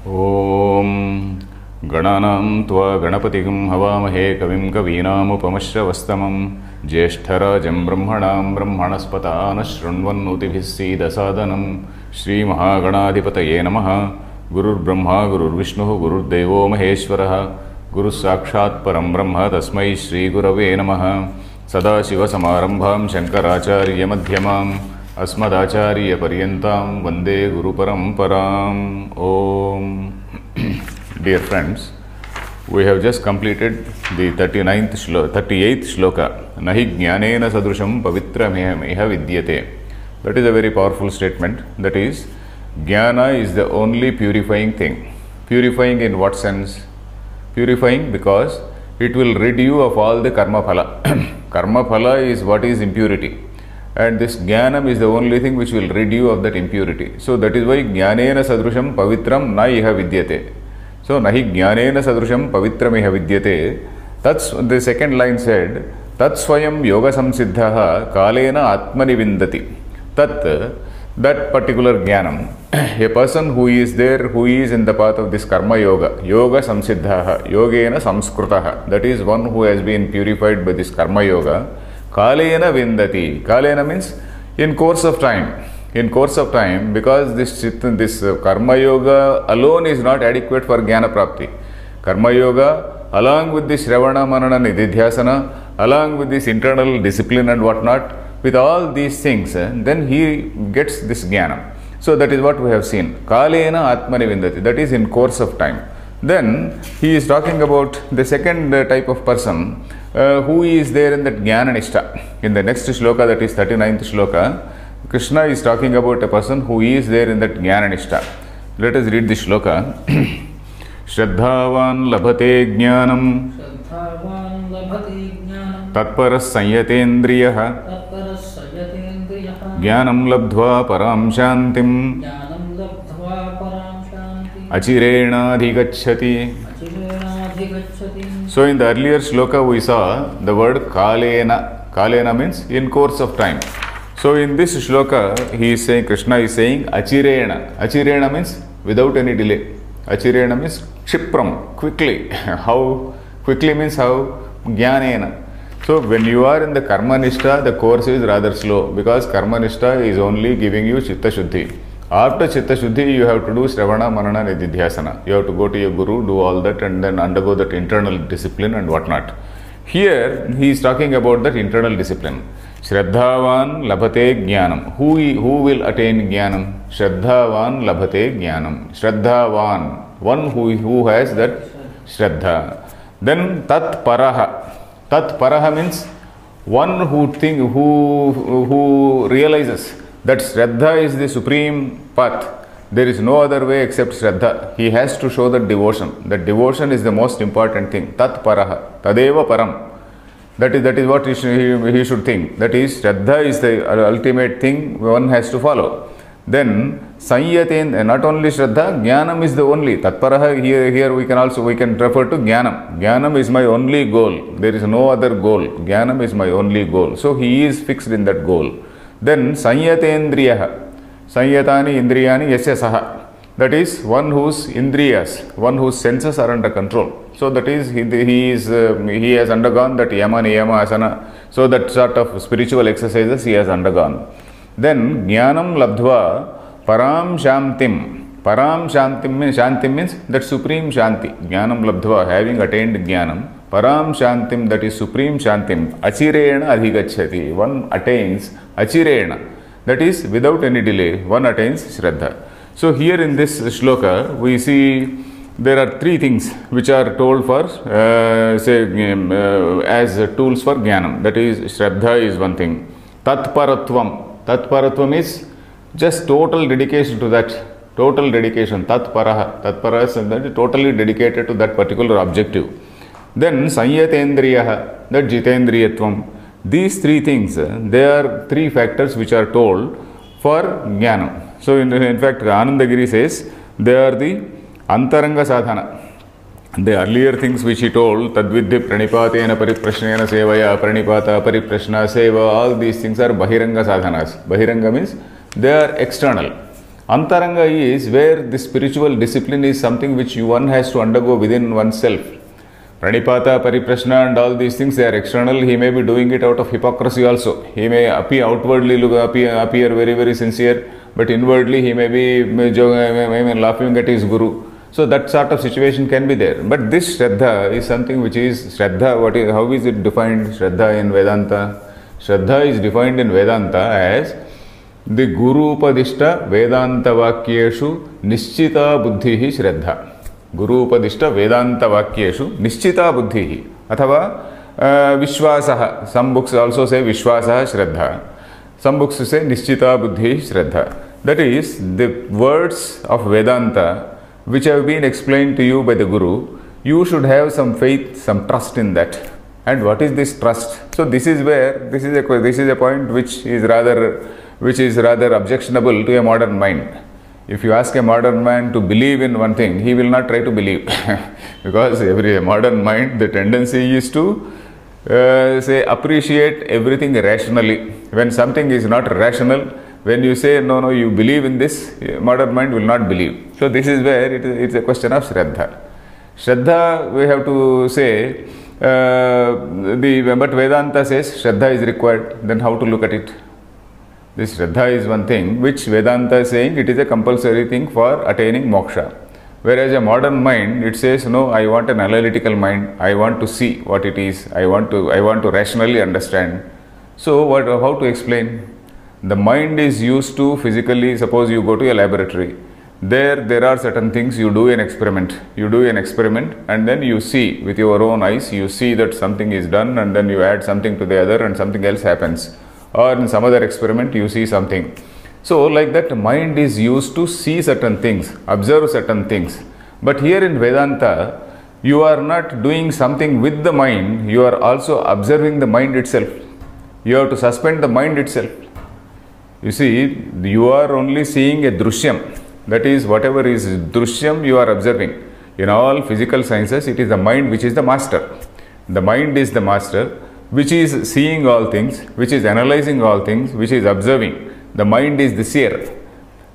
ॐ गणानां त्वा गणपतिं हवामहे कविं कवीनामुपमश्रवस्तमं ज्येष्ठराजं ब्रह्मणां ब्रह्मणस्पतान् शृण्वन्नोतिभिः सीदसादनं श्रीमहागणाधिपतये नमः। गुरुर्ब्रह्मा गुरुर्विष्णुः गुरुर्देवो महेश्वरः गुरुस्साक्षात् परं ब्रह्म तस्मै श्रीगुरवे नमः। सदाशिवसमारम्भां शङ्कराचार्यमध्यमाम् अस्मदाचार्यपर्यन्तां वन्दे गुरुपरम्पराम्। Om. Dear friends, we have just completed the 38th shloka. Nahi jnanena sadrusham pavitrameha vidyate. That is a very powerful statement. That is, jnana is the only purifying thing. Purifying in what sense? Purifying because it will rid you of all the karma phala. Karma phala is what is impurity. And this jnanam is the only thing which will rid you of that impurity. So that is why jnanena sadrusham pavitram na iha vidyate. So nahi jnanena sadrusham pavitram iha vidyate. That's the second line said, tat swayam yoga samsiddhaha kalena atmani vindati. That particular jnanam, a person who is there, who is in the path of this karma yoga, yoga samsiddhaha, yogena samskrutaha, that is one who has been purified by this karma yoga, kalena vindati. Kalena means in course of time. In course of time, because this karma yoga alone is not adequate for jnana prapti. Karma yoga, along with this Shravana, Manana, Nididhyasana, along with this internal discipline and whatnot, with all these things, then he gets this jnana. So that is what we have seen. Kalena atmani vindati. That is in course of time. Then he is talking about the second type of person who is there in that jnana nishtha. In the next shloka, that is 39th shloka, Krishna is talking about a person who is there in that jnana nishtha. Let us read the shloka. Shraddhavan labhate jnanam tatparas sanyatendriyaha jnanam labdhva param shantim achirena adhigacchati. So in the earlier shloka we saw the word kalena. Kalena means in course of time. So in this shloka he is saying, Krishna is saying achirena. Achirena means without any delay. Achirena means kshipram, quickly. How? Quickly means how? Jnanena. So when you are in the karma nishtha, the course is rather slow because karma nishtha is only giving you chitta shuddhi. After chitta shuddhi, you have to do Shravana, Manana, Nididhyasana. You have to go to your guru, do all that and then undergo that internal discipline and whatnot. Here, he is talking about that internal discipline. Shraddhavan labhate jnanam. Who will attain jnanam? Shraddhavan labhate jnanam. Shraddhavan, one who has that Shraddha. Then tat paraha. Tat paraha means one who realizes that Shraddha is the supreme path. There is no other way except Shraddha. He has to show that devotion. That devotion is the most important thing. Tat paraha. Tadeva param. That is what he should think. That is, Shraddha is the ultimate thing one has to follow. Then, Sanyaten, not only Shraddha, Jnanam is the only. Tatparaha, here we can refer to Jnanam. Jnanam is my only goal. There is no other goal. Jnanam is my only goal. So, he is fixed in that goal. Then, Sanyatendriyaha. Sanyatani indriyani yasya saha. That is one whose indriyas, one whose senses are under control. So that is he has undergone that yama niyama asana. So that sort of spiritual exercises he has undergone. Then jnanam labdhva param shantim. Param shantim means that supreme shanti. Jnanam labdhva, having attained jnanam. Param shantim, that is supreme shantim. Achirena adhigacchati. One attains achirena. That is without any delay. One attains Shraddha. So here in this shloka we see there are three things which are told for as tools for jnanam. That is, Shraddha is one thing. Tatparatvam. Tatparatvam is just total dedication to that. Total dedication. Tatparaha. Tatparaha is totally dedicated to that particular objective. Then Sanyatendriyaha. That Jitendriyatvam. These three things, they are three factors which are told for jnanam. So in fact, Anandagiri says they are the antaranga sadhana. The earlier things which he told, tadvidhi pranipatena pariprashnena sevaya, pranipata pariprashna seva, all these things are bahiranga sadhanas. Bahiranga means they are external. Antaranga is where the spiritual discipline is something which one has to undergo within oneself. Pranipata, Pariprashna and all these things, they are external. He may be doing it out of hypocrisy also. He may outwardly appear very, very sincere, but inwardly he may be laughing at his guru. So that sort of situation can be there. But this Shraddha is something which is Shraddha. How is it defined, Shraddha in Vedanta? Shraddha is defined in Vedanta as the Guru Upadishta Vedanta Vakyeshu Nischita Buddhihi Shraddha. Guru Upadishta Vedanta Vakyeshu Nischita Buddhihi. Athava Vishwasaha. Some books also say Vishwasaha Shraddha. Some books say Nischita Buddhihi Shraddha. That is, the words of Vedanta which have been explained to you by the Guru, you should have some faith, some trust in that. And what is this trust? So this is where, this is a point which is rather objectionable to a modern mind. If you ask a modern man to believe in one thing, he will not try to believe. Because every modern mind, the tendency is to appreciate everything rationally. When something is not rational, when you say, no, you believe in this, modern mind will not believe. So this is where it's a question of Shraddha. Shraddha, we have to say, but Vedanta says Shraddha is required. Then how to look at it? This Shraddha is one thing which Vedanta is saying it is a compulsory thing for attaining moksha. Whereas a modern mind, it says, no, I want an analytical mind. I want to see what it is. I want to rationally understand. So how to explain? The mind is used to physically, suppose you go to a laboratory. There are certain things, you do an experiment. And then you see with your own eyes, you see that something is done and then you add something to the other and something else happens. Or in some other experiment, you see something. So like that, mind is used to see certain things, observe certain things. But here in Vedanta, you are not doing something with the mind, you are also observing the mind itself. You have to suspend the mind itself. You see, you are only seeing a drushyam. That is, whatever is drushyam, you are observing. In all physical sciences, it is the mind which is the master. The mind is the master, which is seeing all things, which is analyzing all things, which is observing. The mind is the seer.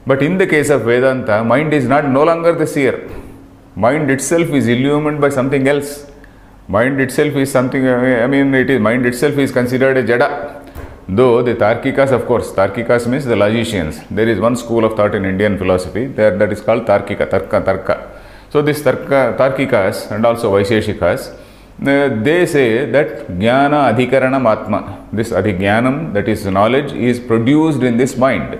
But in the case of Vedanta, mind is no longer the seer. Mind itself is illumined by something else. Mind itself is something, mind itself is considered a jada. Though the Tarkikas, of course, Tarkikas means the logicians. There is one school of thought in Indian philosophy that is called Tarkika, Tarka. So this Tarkikas and also Vaisheshikas, they say that Jnana Adhikaranam Atma, this Adhijnanam, that is knowledge, is produced in this mind.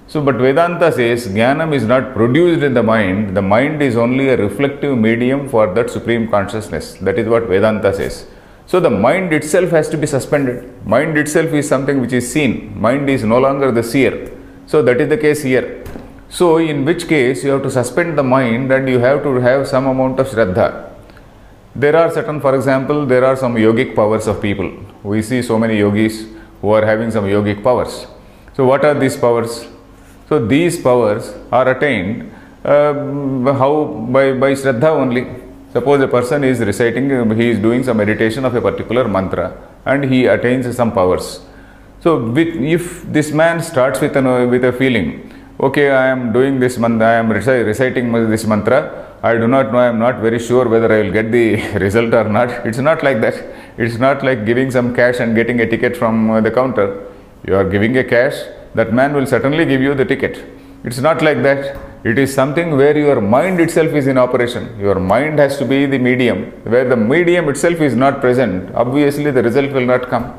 So, but Vedanta says Jnanam is not produced in the mind is only a reflective medium for that supreme consciousness. That is what Vedanta says. So the mind itself has to be suspended. Mind itself is something which is seen. Mind is no longer the seer. So that is the case here. So in which case you have to suspend the mind and you have to have some amount of Shraddha. There are certain, for example, there are some yogic powers of people. We see so many yogis who are having some yogic powers. So what are these powers? So these powers are attained how? By Shraddha only. Suppose a person is reciting, he is doing some meditation of a particular mantra and he attains some powers. So if this man starts with a feeling, okay, I am doing this mantra, I am reciting this mantra, I do not know, I am not very sure whether I will get the result or not. It's not like that. It's not like giving some cash and getting a ticket from the counter. You are giving a cash, that man will certainly give you the ticket. It's not like that. It is something where your mind itself is in operation. Your mind has to be the medium. Where the medium itself is not present, obviously the result will not come.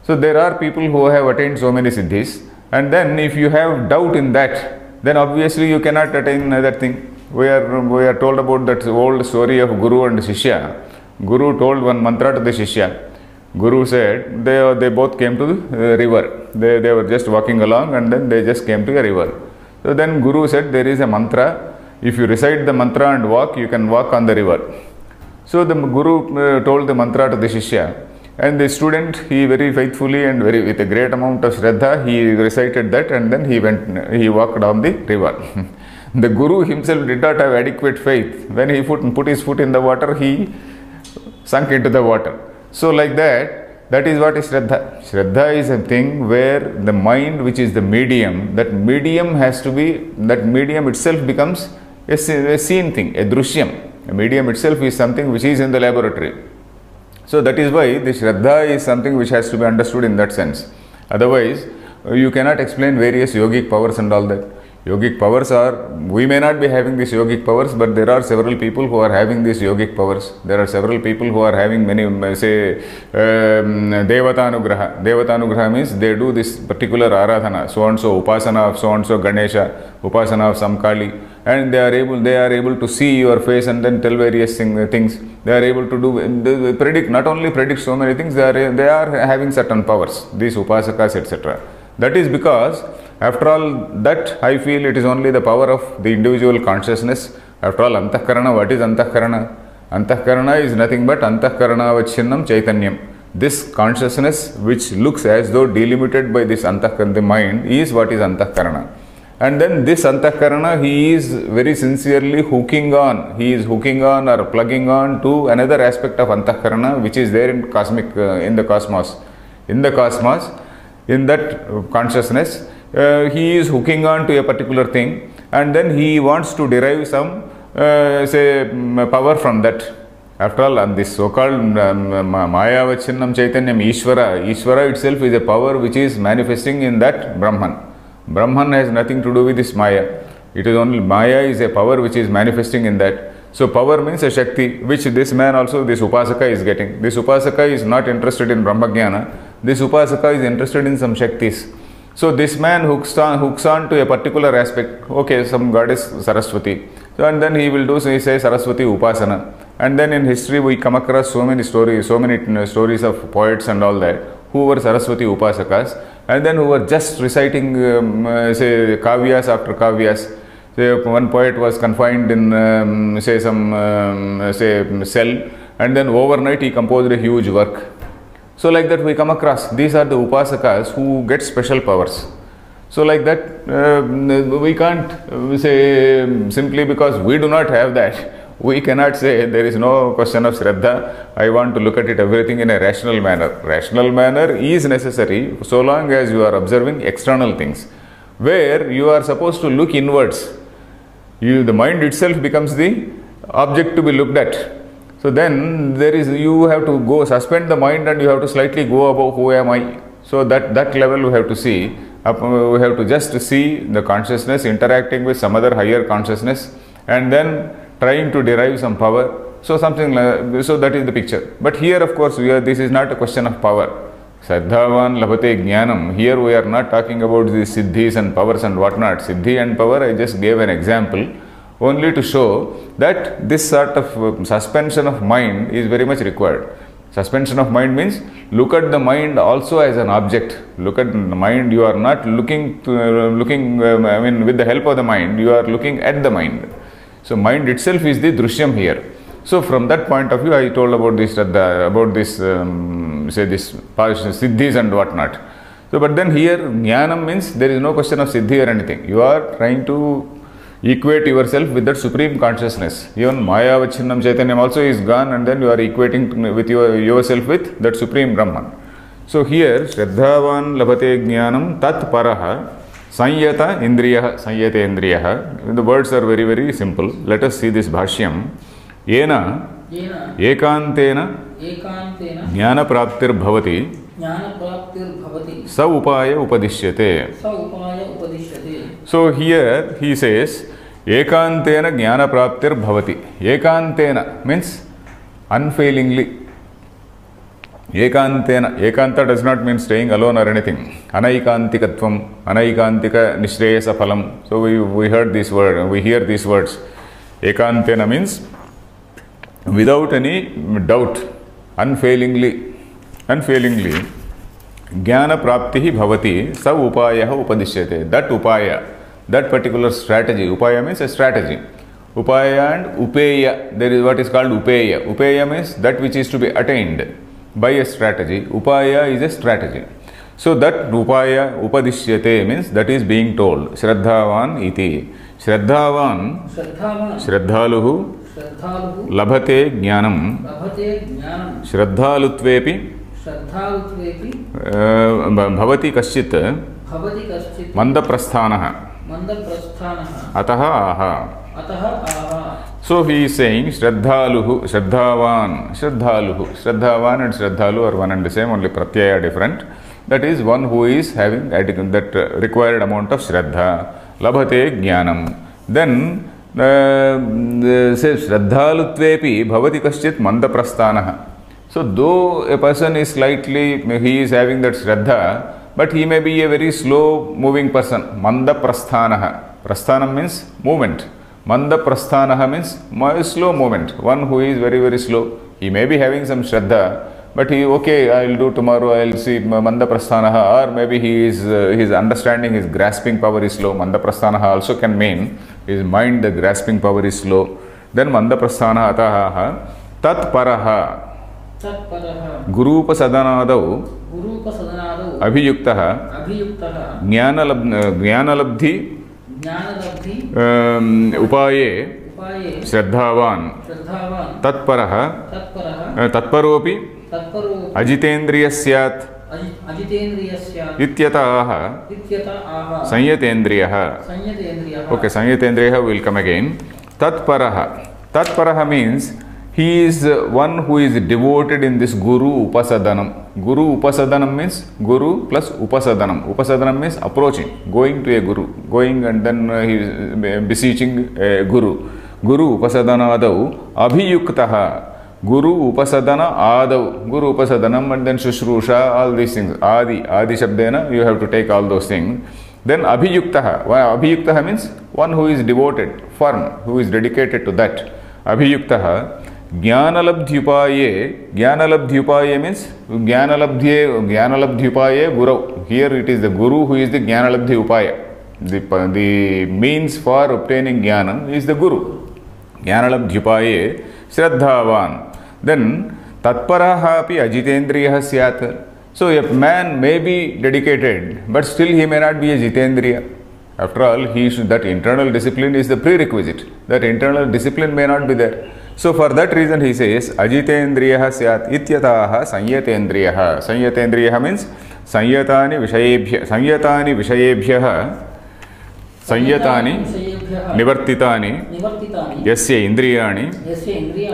So there are people who have attained so many siddhis, and then if you have doubt in that, then obviously you cannot attain that thing. We are told about that old story of Guru and Shishya. Guru told one mantra to the Shishya. Guru said they both came to the river. They were just walking along and then they just came to a river. So then Guru said, there is a mantra. If you recite the mantra and walk, you can walk on the river. So the Guru told the mantra to the Shishya. And the student, he very faithfully and with a great amount of Shraddha, he recited that and then he walked down the river. The Guru himself did not have adequate faith. When he put his foot in the water, he sunk into the water. So like that, That is what is Shraddha. Shraddha is a thing where the mind, which is the medium, that medium has to be, that medium itself becomes a seen thing, a drushyam. A medium itself is something which is in the laboratory. So that is why the Shraddha is something which has to be understood in that sense. Otherwise, you cannot explain various yogic powers and all that. Yogic powers are, we may not be having these yogic powers, but there are several people who are having these yogic powers. There are several people who are having many, say, Devatanugraha. Devatanugraha means they do this particular Aradhana, so and so Upasana of so and so Ganesha, Upasana of some Kali, and they are able to see your face and then tell various things. They are able to do, predict, not only predict so many things, they are having certain powers, these Upasakas, etc. That is because, after all, that I feel it is only the power of the individual consciousness. After all, Antahkarana, what is Antahkarana? Antahkarana is nothing but Antahkarana Vachinnam Chaitanyam. This consciousness, which looks as though delimited by this Antahkarana, the mind, is what is Antahkarana. And then this Antahkarana, he is very sincerely hooking on. He is hooking on or plugging on to another aspect of Antahkarana, which is there in cosmic, in the cosmos. In the cosmos, in that consciousness, he is hooking on to a particular thing, and then he wants to derive some, say, power from that. After all, on this so-called Maya Vachinnam Chaitanyam, Ishvara itself is a power which is manifesting in that Brahman. Brahman has nothing to do with this Maya. It is only Maya is a power which is manifesting in that. So power means a Shakti, which this man also, this Upasaka is getting. This Upasaka is not interested in Brahmajnana. This Upasaka is interested in some Shaktis. So this man hooks on to a particular aspect. Okay, some goddess Saraswati. So and then he will do, say Saraswati Upasana. And then in history we come across so many stories of poets and all that who were Saraswati Upasakas, and then who were just reciting, say, kavyas after kavyas. Say one poet was confined in, say, some, say, cell, and then overnight he composed a huge work. So like that we come across, these are the Upasakas who get special powers. So like that, we can't say, simply because we do not have that, we cannot say there is no question of Shraddha. I want to look at it everything in a rational manner. Rational manner is necessary so long as you are observing external things, where you are supposed to look inwards. The mind itself becomes the object to be looked at. So then you have to go suspend the mind and you have to slightly go above who am I. So that level we have to see. We have to just see the consciousness interacting with some other higher consciousness and then trying to derive some power. So something like, so that is the picture. But here of course this is not a question of power. Saddhavan labhate jnanam. Here we are not talking about the siddhis and powers and whatnot. Siddhi and power, I just gave an example only to show that this sort of suspension of mind is very much required. Suspension of mind means look at the mind also as an object. Look at the mind, you are not looking with the help of the mind, you are looking at the mind. So mind itself is the drishyam here. So from that point of view, I told about this, say this siddhis and whatnot. So but then here jnanam means there is no question of siddhi or anything. You are trying to equate yourself with that supreme consciousness. Even Maya Vachinnam Chaitanyam also is gone, and then you are equating with yourself with that supreme Brahman. So here Shraddhavan labhate jnanam tat paraha sanyata indriyaha sanyate indriyaha. The words are very, very simple. Let us see this bhashyam. Yena ekantena jnana praptir bhavati sa upaya upadishyate. So here he says ekantena jnana praptir bhavati. Ekantena means unfailingly. Ekantena. Ekanta does not mean staying alone or anything. Anaikantikatvam, anaikantika nishreyasa phalam. So we heard this word, we hear these words. Ekantena means without any doubt, unfailingly, jnana praptihi bhavati sa upayaha upadishyate. That upaya, that particular strategy, upaya means a strategy. Upaya and upeya, there is what is called upeya. Upeya means that which is to be attained by a strategy. Upaya is a strategy. So that upaya upadishyate means that is being told. Shraddhavan iti. Shraddhavan, Shraddhaluhu, labhate jnanam, Shraddhalutvepi, श्रद्धालुत्वेपि भवति कश्चित् मन्दप्रस्थानः अतः आह. So he is saying Shraddhaluhu, Shraddhavan, Shraddhaluhu. Shraddhavan and Shraddhalu are one and the same, only pratyaya are different. That is one who is having that required amount of Shraddha. Labhate Jnanam. Then says Shraddhalutvepi bhavati kaschit mandaprasthanaha. So though a person is slightly, he is having that Shraddha, but he may be a very slow moving person. Mandaprasthanaha. Prasthanam means movement. Mandaprasthanaha means slow movement. One who is very, very slow. He may be having some Shraddha, but he, okay, I will do tomorrow, I will see Mandaprasthanaha, or maybe his understanding, his grasping power is slow. Mandaprasthanaha also can mean his mind, the grasping power is slow. Then Mandaprasthanaha ataha tat paraha Gurupasadanadau Abhiyuktaha Jnanalabdhi Upaye Shraddhavan Tatparopi Ajitendriya Syat Ityataha Sanyatendriyaha. Okay, Sanyatendriyaha will come again. Tatparaha means he is one who is devoted in this Guru Upasadanam. Guru Upasadanam means Guru plus Upasadanam. Upasadanam means approaching, going to a Guru, going and then he is beseeching a Guru. Guru Upasadana Adau Abhiyuktaha. Guru Upasadana Adau. Guru Upasadanam and then Shushrusha, all these things. Adi Shabdena, you have to take all those things. Then Abhiyuktaha. Why Abhiyuktaha means one who is devoted, firm, who is dedicated to that. Abhiyuktaha. Jnanalabdhyupaye. Jnanalabdhyupaye means Jnanalabdhyupaye Guru. Here it is the Guru who is the Jnanalabdhyupaya. The means for obtaining Jnanam is the Guru. Jnanalabdhyupaye Shraddhavan. Then Tatparaha api Ajitendriyaha syat. So a man may be dedicated, but still he may not be a Jitendriya. After all, that internal discipline is the prerequisite. That internal discipline may not be there. So for that reason he says Ajitendriyaha syat ityataha Sanyatendriyaha. Sanyatendriyaha means Sanyatani Vishayebhyaha Sanyatani Nivartitani Yasya Indriyani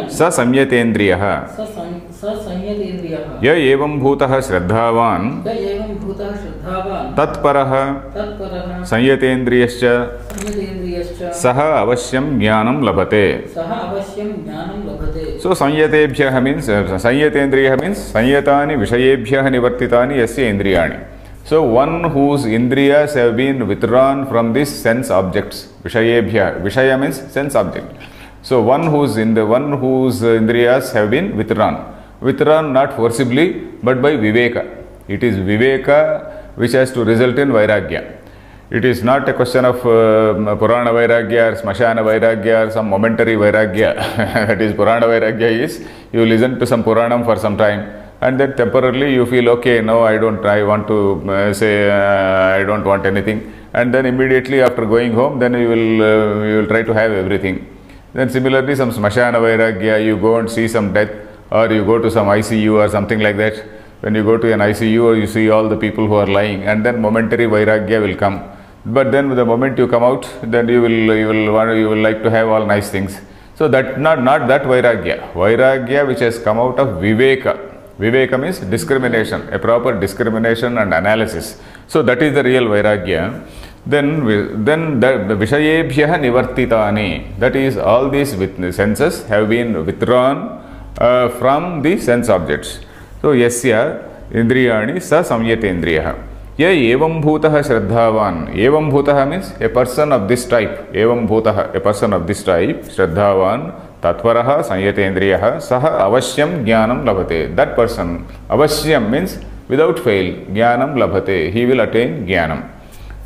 Sa Samyatendriyaha Ya evam bhutaha Shraddhavan Tatparaha Sanyatendriyascha Saha Avasyam Jnanam Labhate. So Sanyatebhyaha means Sanyatendriyaha means Sanyatani Vishayebhyaha Nivartitani Yasya Indriyani. So one whose indriyas have been withdrawn from these sense objects. Vishayebhya. Vishaya means sense object. So one whose indriyas have been withdrawn. Withdrawn not forcibly but by viveka. It is viveka which has to result in vairagya. It is not a question of Purana Vairagya or Smashana Vairagya or some momentary Vairagya. That is, Purana Vairagya is you listen to some Puranam for some time and then temporarily you feel okay, no, I don't want anything, and then immediately after going home, then you will try to have everything. Then similarly, some Smashana Vairagya, you go and see some death, or you go to some ICU or something like that. When you go to an ICU, you see all the people who are lying, and then momentary Vairagya will come. But then the moment you come out, then you will like to have all nice things. So that not that Vairagya. Vairagya which has come out of Viveka. Viveka means discrimination, a proper discrimination and analysis. So that is the real Vairagya. Then the Vishayebhyaha Nivartitani. That is, all these senses have been withdrawn from the sense objects. So Yasya Indriyani Sa Samyatendriyaha. Ya evam bhutaha Shraddhavan. Evam bhutaha means a person of this type. Evam bhutaha, a person of this type. Shraddhavan Tatparaha Sanyatendriyaha Saha Avasyam Jnanam Labhate. That person, Avasyam means without fail, Jnanam Labhate. He will attain Jnanam.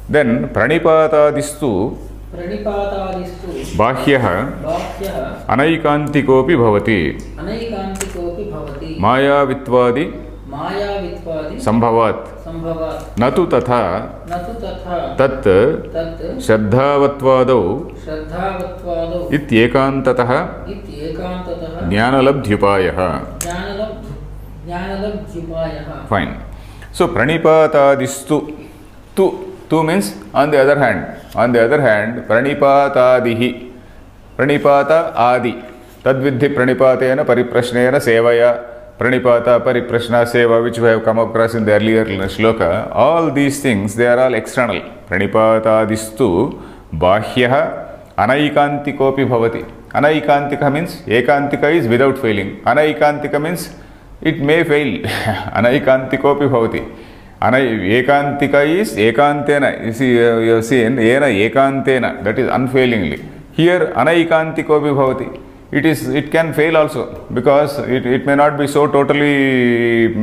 Then Pranipatadistu Bhyaha Anaikantikopi Bhavati Maya Vitvadi Sambhavat Natu Tatha Tat Shraddhavatvadau Ityekantataha Jnanalabdhyupayaha. Jnanalabdhyupayah. Fine. So pranipatadistu. Tu means on the other hand. On the other hand, pranipatadihi. Pranipata adi. Tadvidhi pranipatena pariprashnena sevaya. Pranipata, pariprashna, seva, which we have come across in the earlier shloka. All these things, they are all external. Pranipatadistu bahyaha anaikantikopi bhavati. Anaikantika means ekantika is without failing. Anaikantika means it may fail. Anaikantikopi bhavati. Ekantika is ekantena. You have seen ena ekantena, that is unfailingly. Here anaikantikopi bhavati. It can fail also, because it may not be so totally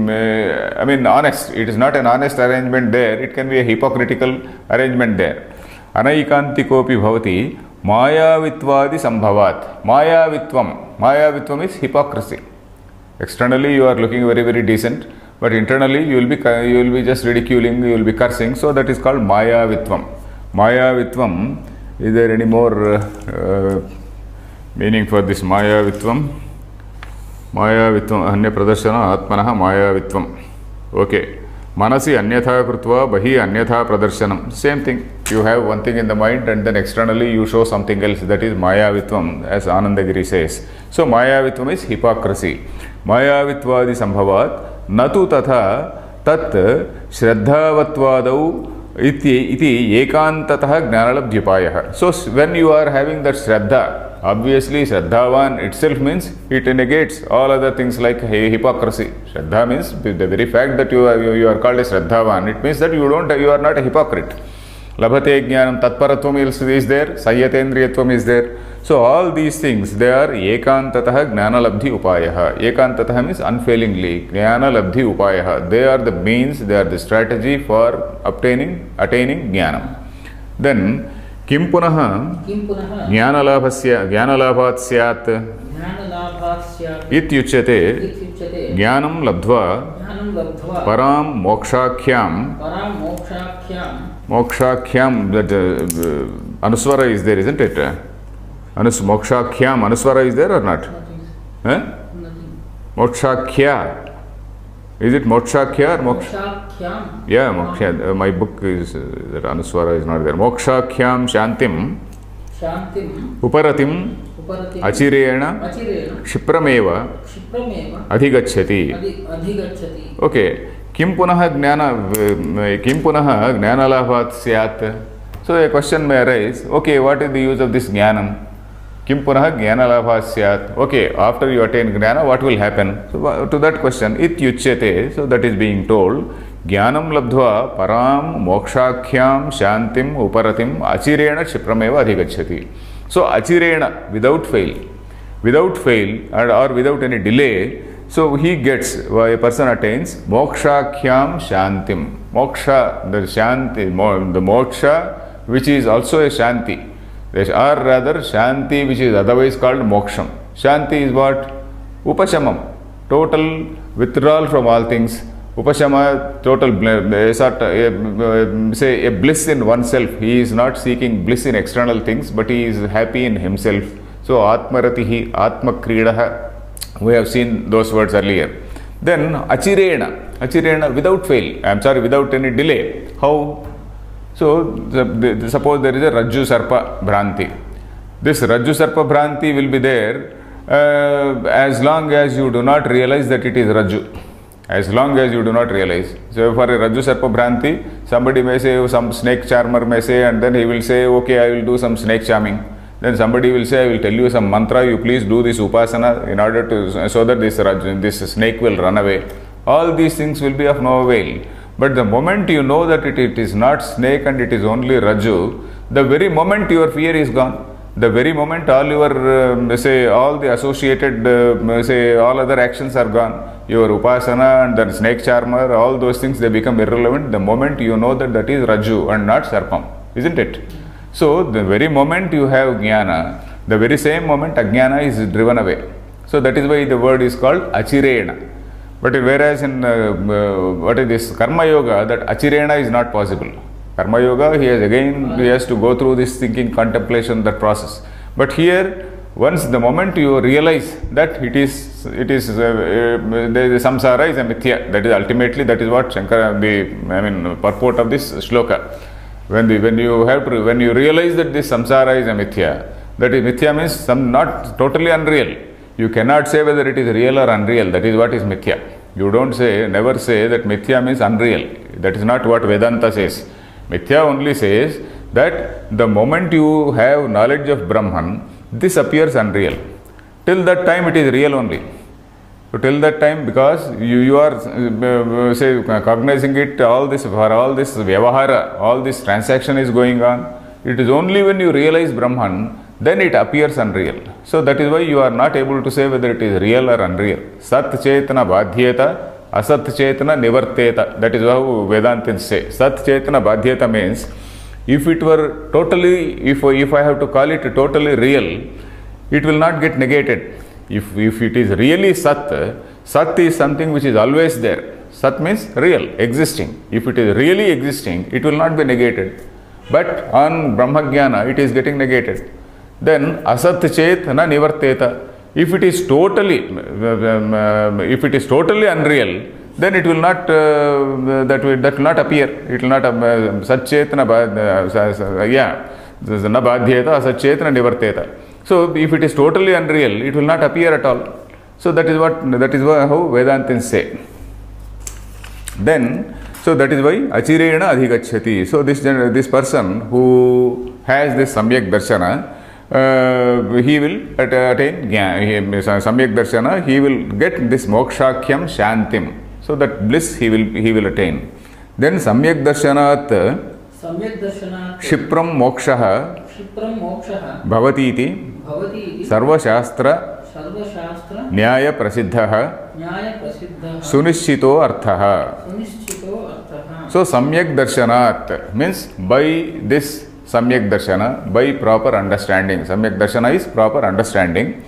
honest. It is not an honest arrangement there. It can be a hypocritical arrangement there. Anaikantikopi bhavati mayavitvadi sambhavat. Mayavitvam is hypocrisy. Externally you are looking very, very decent, but internally you will be just ridiculing, you will be cursing. So that is called mayavitvam. Mayavitvam, is there any more meaning for this mayavitvam? Mayavitvam anya pradarshana atmanaha mayavitvam. Okay. Manasi anyatha krutva bahi anyatha pradarshanam. Same thing. You have one thing in the mind and then externally you show something else. That is mayavitvam, as Anandagiri says. So mayavitvam is hypocrisy. Mayavitvadi sambhavat natu tatha tat shraddhavatvadau iti ekantatah gnanalabdhyupayah. So when you are having that shraddha, obviously shraddhavan itself means it negates all other things like hypocrisy. Shraddha means the very fact that you are called a shraddhavan, it means that you are not a hypocrite. Labhate jnanam tatparatvam is there, sayyatendriyatvam is there. So all these things, they are ekantatah gnanalabdhi upayah. Ekantatah means unfailingly, gnanalabdhi upayah. They are the means, they are the strategy for attaining jnanam. Then किं पुनः ज्ञानलाभात् स्यात् इत्युच्यते ज्ञानं लब्ध्वा परां मोक्षाख्यां that anuswara is there, isn't it? Mokshakyam, anuswara is there or not? Mokshakhya. Is it Mokshakya or Mokshakyam? Yeah, Moksha. My book is that Anuswara is not there. Mokshakhyam Shantim Uparatim Achirena Shiprameva Adhigacchati. Okay. Kim punaha gnanalabhat syat. So a question may arise. Okay, what is the use of this jnanam? Kim punaha jnanalabhat syat. Okay, after you attain jnana, what will happen? So to that question, ityuchyate, so that is being told, jnanam labdhva param mokshakhyam shantim uparatim achirena shiprameva adhigacchati. So achirena, without fail or without any delay, so he gets, a person attains mokshakhyam shantim. Moksha, the shanti, the moksha which is also a shanti. Or rather shanti which is otherwise called moksham. Shanti is what? Upashamam. Total withdrawal from all things. Upashama, total say a bliss in oneself. He is not seeking bliss in external things, but he is happy in himself. So atmaratihi, atmakridaha. We have seen those words earlier. Then achirena, without fail. Without any delay. How? So suppose there is a Rajju Sarpa Bhranti. This Rajju Sarpa Bhranti will be there as long as you do not realize that it is Rajju. As long as you do not realize. So for a Rajju Sarpa Bhranti, somebody may say, some snake charmer may say, and then he will say, okay, I will do some snake charming. Then somebody will say, I will tell you some mantra, you please do this upasana in order to, so that this snake will run away. All these things will be of no avail. But the moment you know that it is not snake and it is only Rajju, the very moment your fear is gone. The very moment all your, all the associated, all other actions are gone. Your upasana and the snake charmer, all those things, they become irrelevant the moment you know that is Rajju and not Sarpam. Isn't it? So the very moment you have jnana, the very same moment ajnana is driven away. So that is why the word is called achirena. But whereas in what is this karma yoga, that achirena is not possible. Karma yoga, he has to go through this thinking, contemplation, that process. But here, once the moment you realize that it is the samsara is a mithya. That is ultimately, that is what Shankara, purport of this shloka. When you realize that this samsara is a mithya, that is mithya means not totally unreal. You cannot say whether it is real or unreal. That is what is mithya. You never say that mithya means unreal. That is not what Vedanta says. Mithya only says that the moment you have knowledge of Brahman, this appears unreal. Till that time it is real only. So till that time, because you are cognizing it, all this vyavahara, all this transaction is going on. It is only when you realize Brahman, then it appears unreal. So that is why you are not able to say whether it is real or unreal. Sat chetana badhyeta, asat chetana nivarteta. That is how Vedantins say. Sat chetana badhyeta means, if it were totally, if I have to call it totally real, it will not get negated. If it is really Sat, Sat is something which is always there. Sat means real, existing. If it is really existing, it will not be negated. But on Brahmajnana, it is getting negated. Then asat chet na nivarteta. If it is totally unreal, then it will not that will not appear. It will not sat chet na na badhyeta asat chet na nivarteta. So if it is totally unreal, it will not appear at all. So that is how Vedantins say. Then, so that is why achirena adhigacchati. So this person who has this samyak darshana, he will attain samyak darshana, he will get this mokshakyam shantim. So that bliss he will attain. Then samyak darshanat shipram mokshaha bhavati iti sarvashastra nyaya prasiddhaha sunishchito arthaha. So samyak darshanat means by this samyak darshana, by proper understanding. Samyak darshana is proper understanding.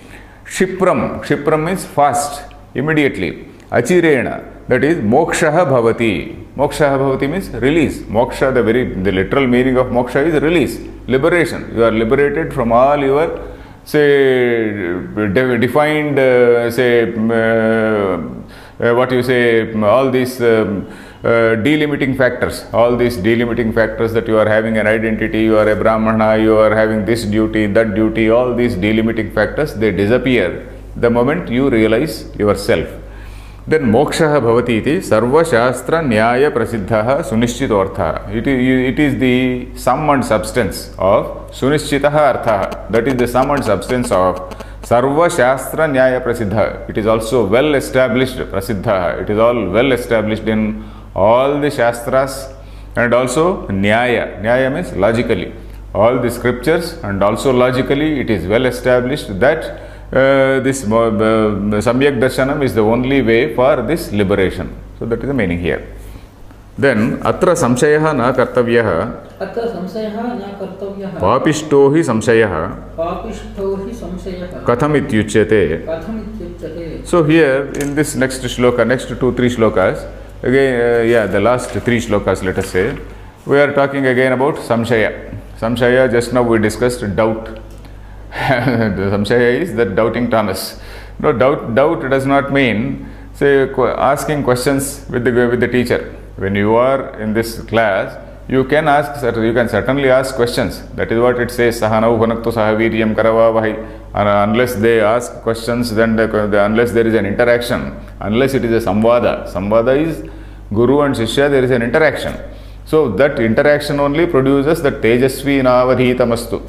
Shipram means fast, immediately. Achirena, that is mokshaha bhavati. Mokshaha bhavati means release. Moksha, the literal meaning of moksha is release, liberation. You are liberated from all your defined all these delimiting factors. All these delimiting factors that you are having an identity, you are a Brahmana, you are having this duty, that duty, all these delimiting factors, they disappear the moment you realize yourself. Then mokshaha bhavati iti sarva shastra nyaya prasiddhaha sunishchito artha. It is the sum and substance of sunishchitaha artha. That is the sum and substance of sarva shastra nyaya prasiddha. It is also well established prasiddha. It is all well established in all the shastras, and also nyaya. Nyaya means logically. All the scriptures, and also logically it is well established that this samyak darshanam is the only way for this liberation. So that is the meaning here. Then atra samshayaha na kartavyah papishto hi samshayah katham ityuchyate. So here in this next shloka, next 2-3 shlokas, again the last 3 shlokas, let us say, we are talking again about samshaya. Samshaya, just now we discussed doubt. The samshaya is that doubting Thomas. No, doubt does not mean asking questions with the teacher. When you are in this class, you can certainly ask questions. That is what it says, sahanau bhunaktu sahaviryam karavavahi. Unless they ask questions, then unless there is an interaction, unless it is a samvada. Samvada is guru and shishya, there is an interaction. So that interaction only produces the tejasvi navadhitamastu.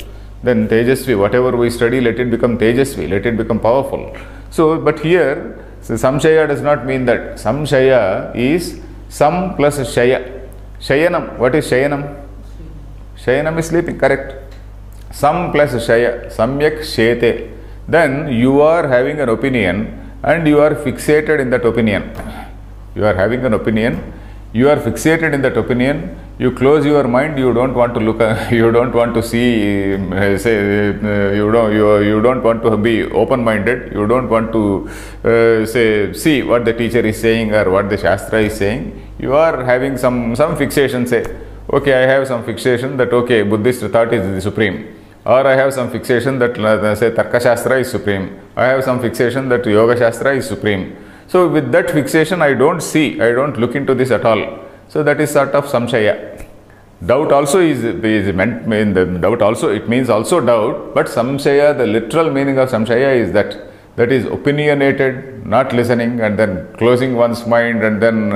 Then tejasvi, whatever we study, let it become tejasvi, let it become powerful. So, but here, samshaya does not mean that. Samshaya is sam plus shaya. Shayanam, what is shayanam? Shayanam is sleeping, correct. Sam plus shaya, samyak shete. Then you are having an opinion and you are fixated in that opinion. You are having an opinion, you are fixated in that opinion, you close your mind, you don't want to look, you don't want to see, you don't want to be open-minded, you don't want to see what the teacher is saying or what the Shastra is saying. You are having some fixation, say, okay, I have some fixation that, okay, Buddhist thought is the supreme. Or I have some fixation that say Tarka Shastra is supreme. I have some fixation that Yoga Shastra is supreme. So with that fixation I don't look into this at all. So that is sort of samshaya. Doubt also is meant in the doubt also, it means also doubt, but samshaya, the literal meaning of samshaya is that is opinionated, not listening, and then closing one's mind, and then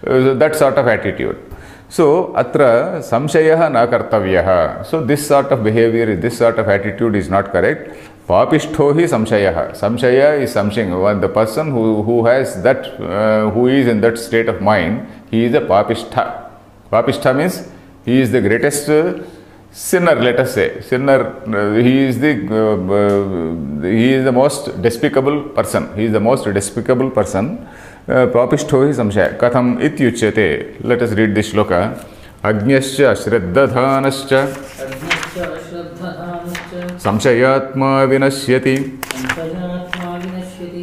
that sort of attitude. So atra samshayah na kartavyah. So this sort of behavior, this sort of attitude is not correct. Papishto hi samshayah. Samshaya is something. The person who has that, who is in that state of mind, he is a papishta. Papishta means he is the greatest sinner, let us say. Sinner, he is the most despicable person. He is the most despicable person. Papishto hi samshaya. Katham ityuchyate. Let us read this shloka. Agnyascha shraddadhanascha samshayatma vinashyati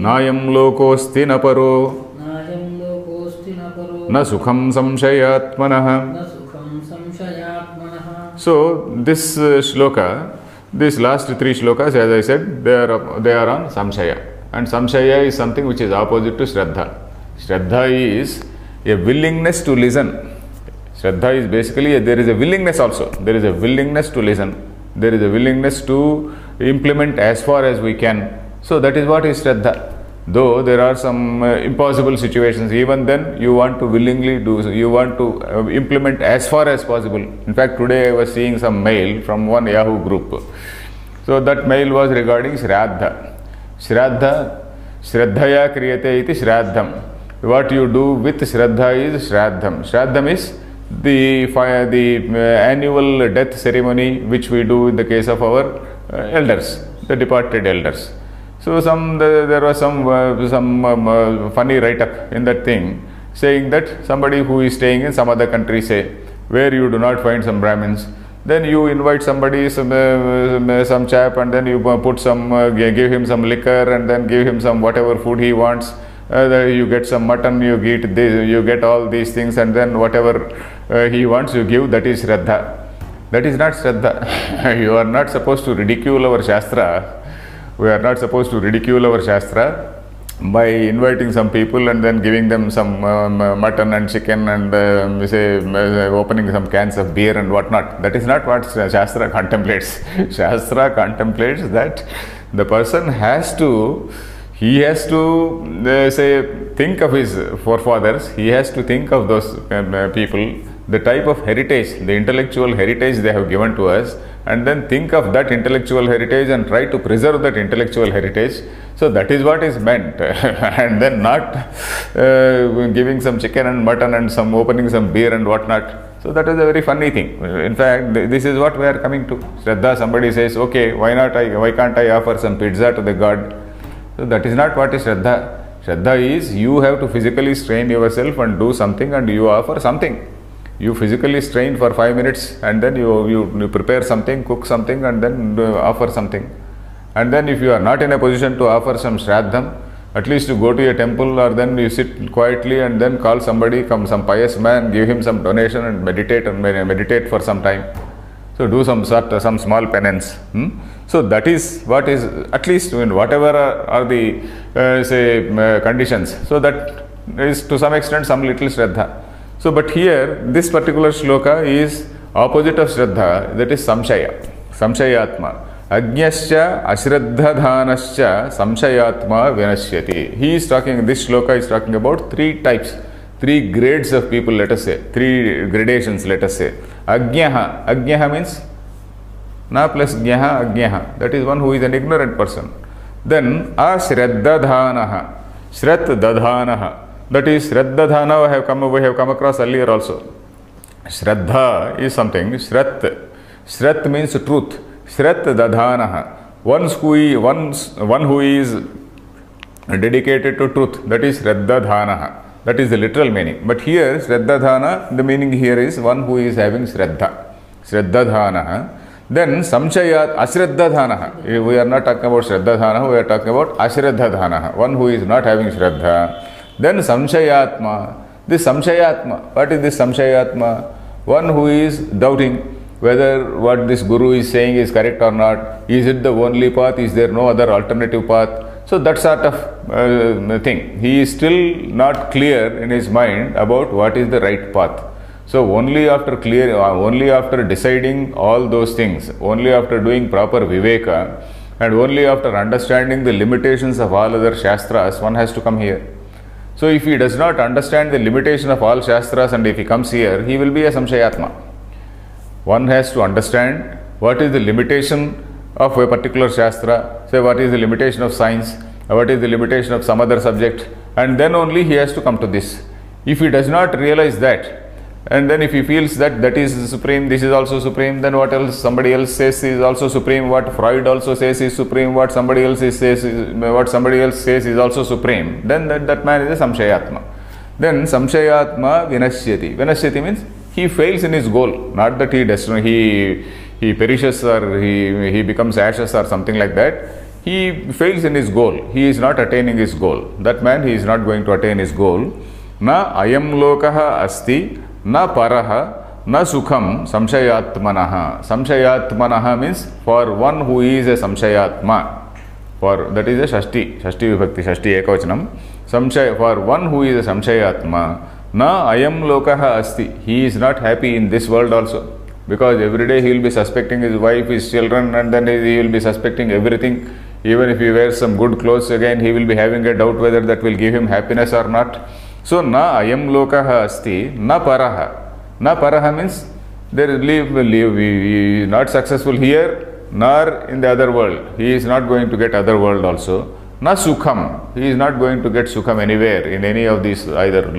nayam lokosti naparo na sukham samshayatmanah. So this shloka, these last three shlokas, as I said, they are on samshaya, and samshaya is something which is opposite to shraddha. Shraddha is a willingness to listen. Shraddha is basically there is a willingness also. There is a willingness to listen. There is a willingness to implement as far as we can. So that is what is shraddha. Though there are some impossible situations, even then you want to willingly do, you want to implement as far as possible. In fact, today I was seeing some mail from one Yahoo group. So that mail was regarding Shraddha. Shraddha, Shraddhaya kriyate iti Shraddham. What you do with Shraddha is Shraddham. Shraddham is the annual death ceremony which we do in the case of our elders, the departed elders. So there was some funny write-up in that thing, saying that somebody who is staying in some other country, say, where you do not find some Brahmins, then you invite somebody, some chap, and then you put give him some liquor, and then give him some whatever food he wants. You get some mutton, you get all these things, and then whatever he wants you give. That is Shraddha. That is not Shraddha. You are not supposed to ridicule our Shastra. We are not supposed to ridicule our Shastra by inviting some people and then giving them some mutton and chicken and opening some cans of beer and whatnot. That is not what Shastra contemplates. Shastra contemplates that the person has to think of his forefathers. He has to think of those people, the type of heritage, the intellectual heritage they have given to us, and then think of that intellectual heritage and try to preserve that intellectual heritage. So that is what is meant. And then not giving some chicken and mutton and some opening some beer and whatnot. So that is a very funny thing. In fact, this is what we are coming to. Shraddha, somebody says, okay, why can't I offer some pizza to the god? So that is not what is Shraddha. Shraddha is you have to physically strain yourself and do something, and you offer something. You physically strain for 5 minutes, and then you prepare something, cook something, and then offer something. And then if you are not in a position to offer some Shraddham, at least you go to a temple, or then you sit quietly and then call somebody, some pious man, give him some donation and meditate for some time. So do some small penance. So that is what is, at least whatever are the conditions. So that is to some extent some little Shraddha. So but here this particular shloka is opposite of Shraddha, that is Samshaya, Samshayatma. Ajñascha ashraddhadhanascha samshayatma vinashyati. He is talking, this shloka is talking about 3 types, 3 grades of people, let us say, 3 gradations, let us say. Ajñaha, Ajñaha means na plus Jnaha, Ajñaha, that is one who is an ignorant person. Then ashraddhadhanaha, Shraddadhanaha, that is Shraddadhana we have come across earlier also. Shraddha is something, Shrat means truth. Shraddadhanaha, one who is dedicated to truth, that is Shraddadhanaha. That is the literal meaning. But here Shraddadhana, the meaning here is one who is having Shraddha. Shraddadhanaha. Then Samshayat Ashraddadhanaha. We are not talking about Shraddadhana, we are talking about Ashraddadhanaha, one who is not having Shraddha. Then Samshayatma. This Samshayatma, what is this Samshayatma? One who is doubting. whether what this guru is saying is correct or not. Is it the only path? Is there no other alternative path? So that sort of thing. He is still not clear in his mind about what is the right path. So only after deciding all those things, only after doing proper viveka, and only after understanding the limitations of all other shastras, one has to come here. So if he does not understand the limitation of all shastras and if he comes here, he will be a samshayatma. One has to understand what is the limitation of a particular shastra, say what is the limitation of science, what is the limitation of some other subject, and then only he has to come to this. If he does not realize that, and then if he feels that that is supreme, this is also supreme, then what else somebody else says is also supreme, what Freud also says is supreme, what somebody else says is also supreme, then that man is a samshayatma. Then samshayatma vinashyati. Vinashyati means he fails in his goal, not that he perishes or he becomes ashes or something like that. He fails in his goal. He is not attaining his goal. That man, he is not going to attain his goal. Na ayam lokaha asti, na paraha, na sukham samshayatmanaha. Samshayatmanaha means for one who is a samshayatma. For that is a shashti vibhakti, shashti ekavachanam. For one who is a samshayatma, na ayam lokaha asti. He is not happy in this world also. Because every day he will be suspecting his wife, his children, and then he will be suspecting everything. Even if he wears some good clothes, again he will be having a doubt whether that will give him happiness or not. So, na ayam lokaha asti, na paraha. Na paraha means there he is not successful here, nor in the other world. He is not going to get other world also. Na sukham. He is not going to get sukham anywhere in any of these either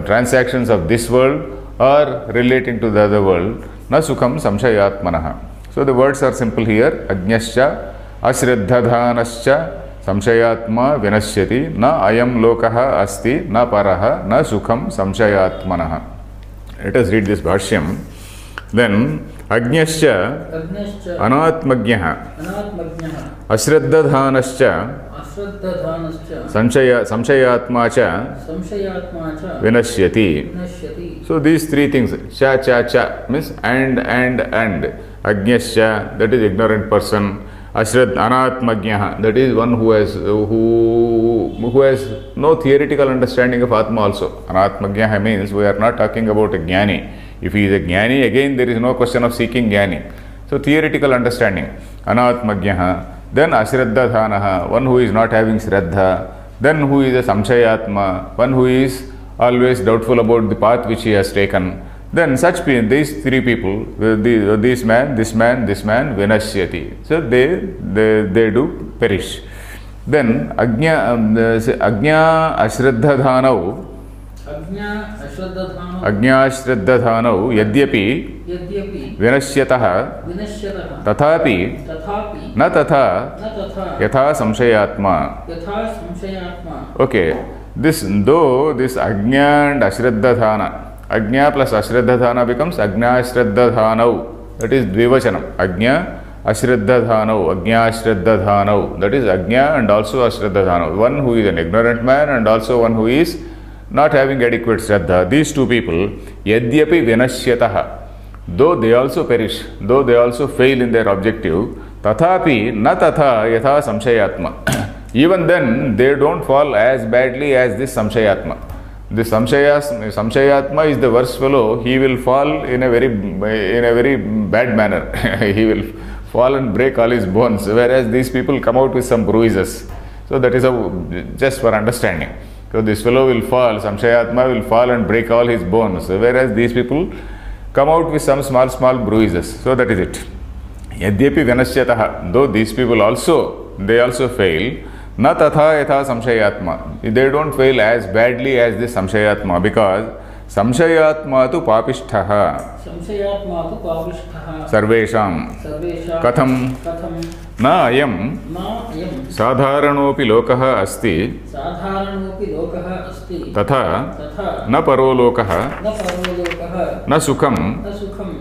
transactions of this world or relating to the other world. Na sukham samshayatmanaha. So the words are simple here. Ajñascha, ashraddhadhanascha, samshayatma vinashyati, na ayam lokaha asti, na paraha, na sukham samshayatmanaha. Let us read this bhashyam. Then, ajñascha, anatmagyaha, ashraddhadhanascha, samshayatma cha vinashyati. So these three things, cha means and. Ajñascha, that is ignorant person. Anatmagyaha, that is one who has no theoretical understanding of Atma also. Anatmagyaha means we are not talking about a jnani. If he is a jnani, again there is no question of seeking jnani. So theoretical understanding. Anatmagyaha. Then ashraddhadhanaha, one who is not having shraddha. Then who is a samshayatma, one who is always doubtful about the path which he has taken. Then these three people, this man, vinashyati. So they do perish. Then ajña ashraddhadhanau yadyapi vinashyatah tathapi na tatha yatha samshayatma. Okay, this ajña and ashraddhadhana, ajña plus ashraddhadhana becomes ajña ashraddhadhanau. That is dvivachanam. Ajña ashraddhadhanau. That is ajña and also ashraddhadhanau. One who is an ignorant man and also one who is not having adequate shraddha. These two people, yadyapi vinashyatah, though they also perish, though they also fail in their objective, tathapi na tatha yatha samshayatma. Even then, they don't fall as badly as this samshayatma. This samshayatma is the worst fellow. He will fall in a very bad manner. He will fall and break all his bones, whereas these people come out with some bruises. So that is just for understanding. So this fellow will fall, samshayatma will fall and break all his bones, whereas these people come out with some small bruises. So that is it. Yadyapi vinashyatah, though these people they also fail, na tatha yatha samshayatma. They don't fail as badly as this samshayatma, because samshayatma tu papishthah sarvesham katham na ayam sadharanopi lokaha asti tatha na paro lokaha na sukham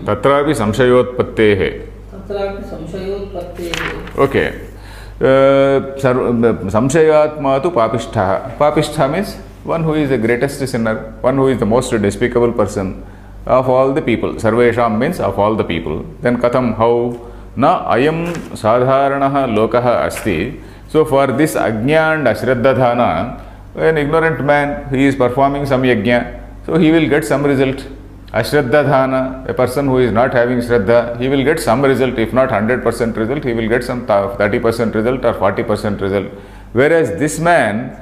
tatrapi samshayotpattehe. Okay. Samshayatma tu papishthah. Papishthah means one who is the greatest sinner, one who is the most despicable person. of all the people. Sarvesham means of all the people. Then katham, how? Na ayam sadharanaha lokaha asti. So for this ajna and ashraddhadhana, an ignorant man, he is performing some yajna, so he will get some result. Ashraddhadhana, a person who is not having shraddha, he will get some result. If not 100% result, he will get some 30% result or 40% result. Whereas this man,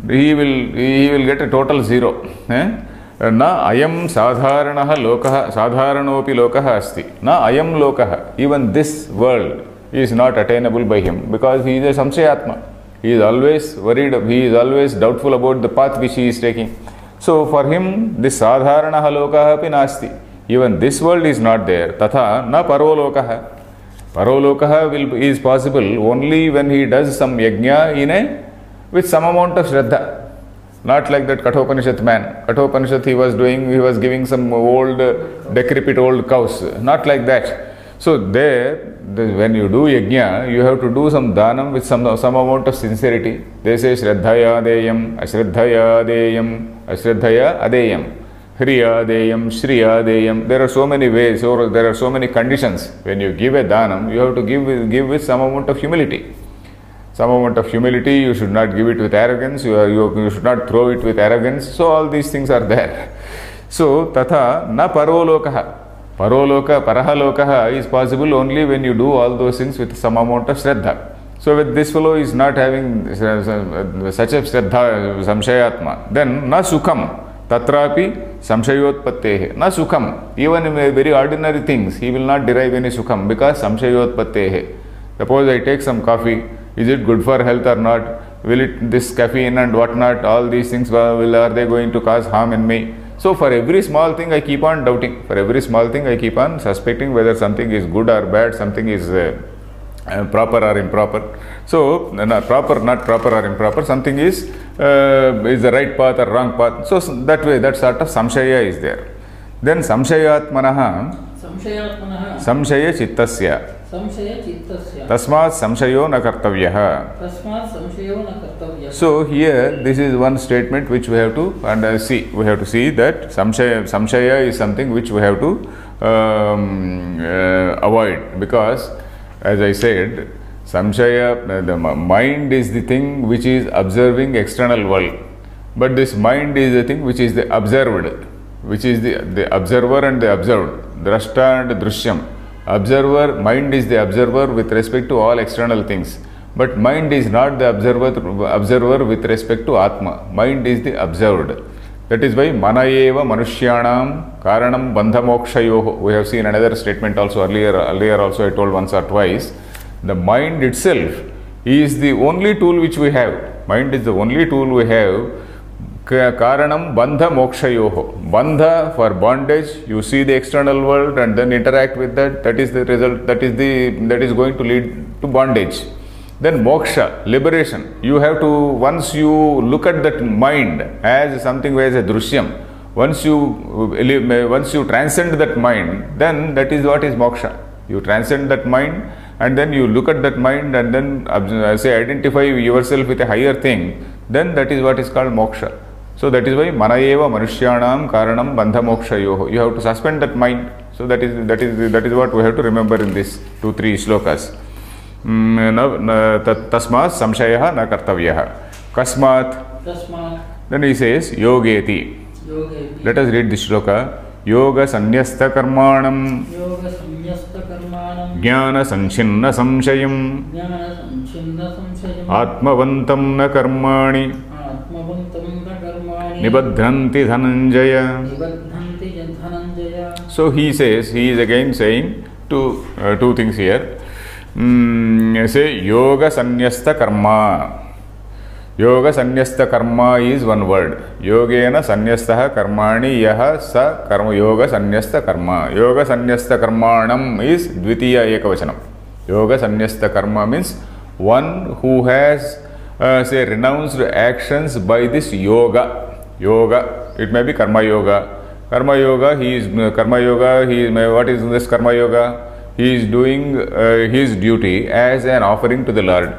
he will get a total zero. Na ayam sadharanaha lokaha, sadharanopi lokaha asti. Na ayam lokaha, even this world is not attainable by him, because he is a samshayatma. He is always worried, he is always doubtful about the path which he is taking. So for him, this sadharanaha lokaha api nasti. Even this world is not there. Tatha na parolokaha. Parolokaha is possible only when he does some yajna with some amount of shraddha. Not like that Kathopanishad man. Kathopanishad he was giving some old, decrepit old cows. Not like that. So when you do yajna, you have to do some dhanam with some amount of sincerity. They say shraddhaya deyam, ashraddhaya deyam, ashraddhaya adeyam, hriya deyam, shriya deyam. There are so many ways, or there are so many conditions. When you give a dhanam, you have to give with some amount of humility. Some amount of humility, you should not give it with arrogance, you should not throw it with arrogance. So all these things are there. So tatha na parolokaha. Paroloka, parahalokaha is possible only when you do all those things with some amount of shraddha. So with this fellow is not having such a shraddha, samshayatma, then na sukham, tatrapi samshayotpattehe, na sukham. Even in very ordinary things, he will not derive any sukham, because samshayotpattehe. Suppose I take some coffee, is it good for health or not? Will it, this caffeine and whatnot, all these things, are they going to cause harm in me? So for every small thing I keep on doubting, for every small thing I keep on suspecting whether something is good or bad, something is proper or improper. So not proper or improper, something is the right path or wrong path. So that way, that sort of samshaya is there. Then samshayatmanaha samshaya chittasya tasmat samshayo na kartavyah. So here this is one statement which we have to see. We have to see that samshaya is something which we have to avoid, because as I said, samshaya, the mind is the thing which is observing external world, but this mind is the thing which is the observed, which is the observer and the observed, drashta and drishyam. Observer, mind is the observer with respect to all external things, but mind is not the observer with respect to Atma. Mind is the observed. That is why manayeva manushyanam karanam bandhamokshayoho. We have seen another statement also earlier also I told once or twice. The mind itself is the only tool which we have. Mind is the only tool we have. Karanam bandha mokshayoho. Bandha for bondage, you see the external world and then interact with that. That is the result, that is going to lead to bondage. Then moksha, liberation. You have to, once you look at that mind as something as a drishyam, once you transcend that mind, then that is what is moksha. You transcend that mind and then you look at that mind and then identify yourself with a higher thing, then that is what is called moksha. So that is why manayeva manushyanam karanam bandha mokshayoho. You have to suspend that mind. So that is what we have to remember in these 2-3 shlokas. Tasmat samshayaha na kartavyah. Kasmat. Then he says yogeti. Let us read this shloka. Yoga sanyasta karmanam jnana sanchinna samshayam atmavantam na karmani Nibadhanti Dhananjaya. So he says, he is again saying two things here. Say Yoga Sanyasta Karma. Yoga Sanyasta Karma is one word. Yogena Sanyastaha Karmani Yaha Sa Karma Yoga Sanyasta Karma. Yoga Sanyasta Karmanam is Dvitiya Ekavachanam. Yoga Sanyasta Karma means one who has renounced actions by this yoga. Yoga, it may be karma yoga. Karma yoga, what is this karma yoga? He is doing his duty as an offering to the Lord.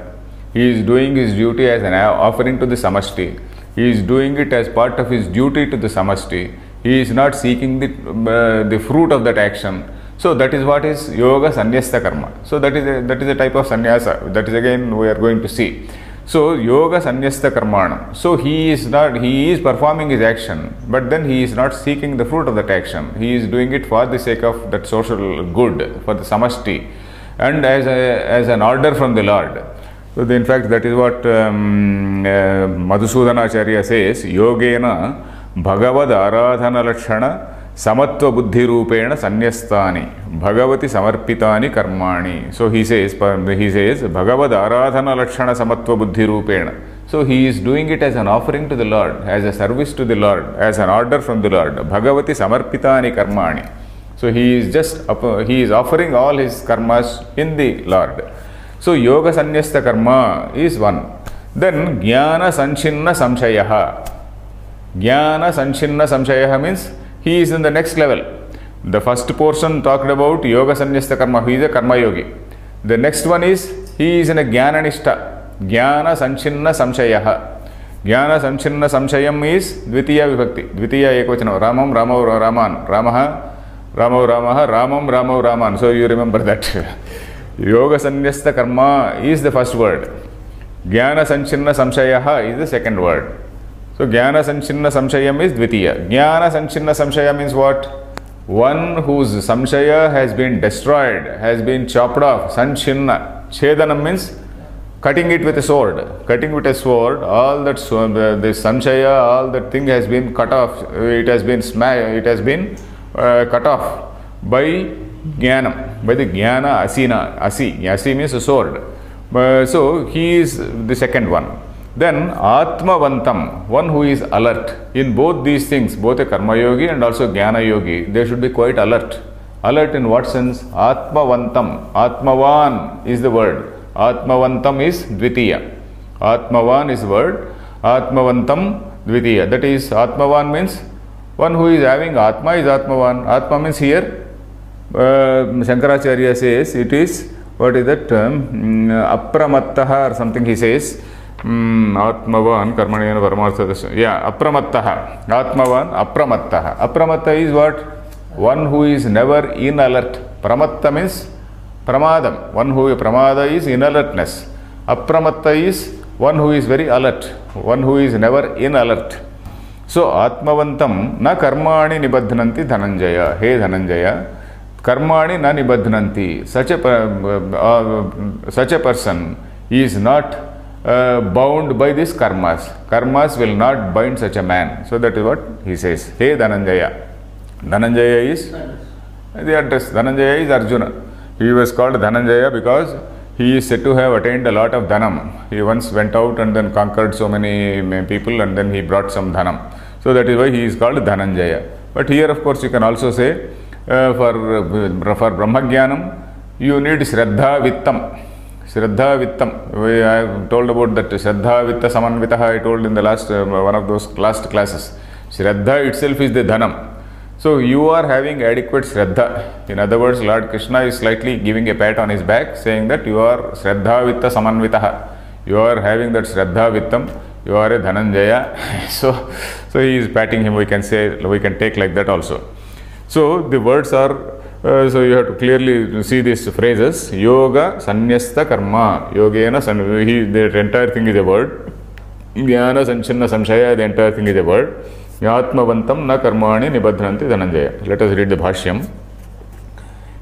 He is doing his duty as an offering to the Samashti. He is doing it as part of his duty to the Samashti. He is not seeking the fruit of that action. So that is what is yoga sannyasta karma. So that is a type of sannyasa. That is again we are going to see. So yoga sannyasta karmanam. So he is performing his action, but then he is not seeking the fruit of that action. He is doing it for the sake of that social good, for the samashti, and as an order from the Lord. So in fact that is what Madhusudana Acharya says, Yogena Bhagavad Aradhana Lakshana Samatva Buddhi Rupena Sanyastani Bhagavati Samarpitani Karmani. So he says Bhagavad Aradhana Lakshana Samatva Buddhi Rupena. So he is doing it as an offering to the Lord, as a service to the Lord, as an order from the Lord. Bhagavati Samarpitani Karmani. So he is offering all his karmas in the Lord. So yoga sannyasta karma is one. Then jnana sanchinna samshayaha. Jnana sanchinna samshayaha means he is in the next level. The first portion talked about yoga sannyasta karma, he is a karma yogi. The next one is he is in a jnana nishta. Jnana sanchinna samshayaha. Jnana sanchinna samshayam is dvitiya vibhakti. Dvitiya ekvachanam. Ramam Ramo Raman. Ramaha Ramo Ramaha. Ramam Ramo Raman. So you remember that. Yoga sannyasta karma is the first word. Jnana sanchinna samshayaha is the second word. So jnana sanchinna samshayam is dvitiya. Jnana sanchinna samshaya means what? One whose samshaya has been destroyed, has been chopped off. Sanchinna. Chedanam means cutting it with a sword. Cutting with a sword, all that the samshaya, all that thing has been cut off. It has been cut off by jnanam, by the jnana asina. Asi means a sword. So he is the second one. Then atmavantam, one who is alert. In both these things, both a karma yogi and also jnana yogi, they should be quite alert. Alert in what sense? Atmavantam. Atmavan is the word. Atmavantam is dvitiya. Atmavan is word. Atmavantam dvitiya. That is, Atmavan means one who is having Atma is Atmavan. Atma means here, Shankaracharya says it is, what is that term? Apramattaha or something he says. Atmavan karmanena paramarthadasya. Yeah, apramattaha. Atmavan apramattaha. Apramatta is what? One who is never in alert. Pramatta means pramadam. One who pramada is in alertness. Apramatta is one who is very alert. One who is never in alert. So atmavantam na karmani nibadhananti Dhananjaya. Hey Dhananjaya, karmani na nibadhananti. Such a person is not bound by these karmas. Karmas will not bind such a man. So that is what he says. Hey Dhananjaya. Dhananjaya is the address. Dhananjaya is Arjuna. He was called Dhananjaya because he is said to have attained a lot of dhanam. He once went out and then conquered so many people and then he brought some dhanam. So that is why he is called Dhananjaya. But here of course you can also say for Brahmagyanam you need Shraddha Vittam. Shraddha Vittam. I have told about that Shraddha Vitta Samanvitaha I told in the last one of those last classes. Shraddha itself is the dhanam. So you are having adequate Shraddha. In other words, Lord Krishna is slightly giving a pat on his back saying that you are Shraddha Vitta Samanvitaha. You are having that Shraddha Vittam. You are a Dhananjaya. So he is patting him, we can take like that also. So the words are, so you have to clearly see these phrases. Yoga Sannyasta Karma. Yogena, the entire thing is a word. Jnana Sanchinna Samshaya, the entire thing is a word. Atmavantam na karmani nibadhananti Dhananjaya. Let us read the bhashyam.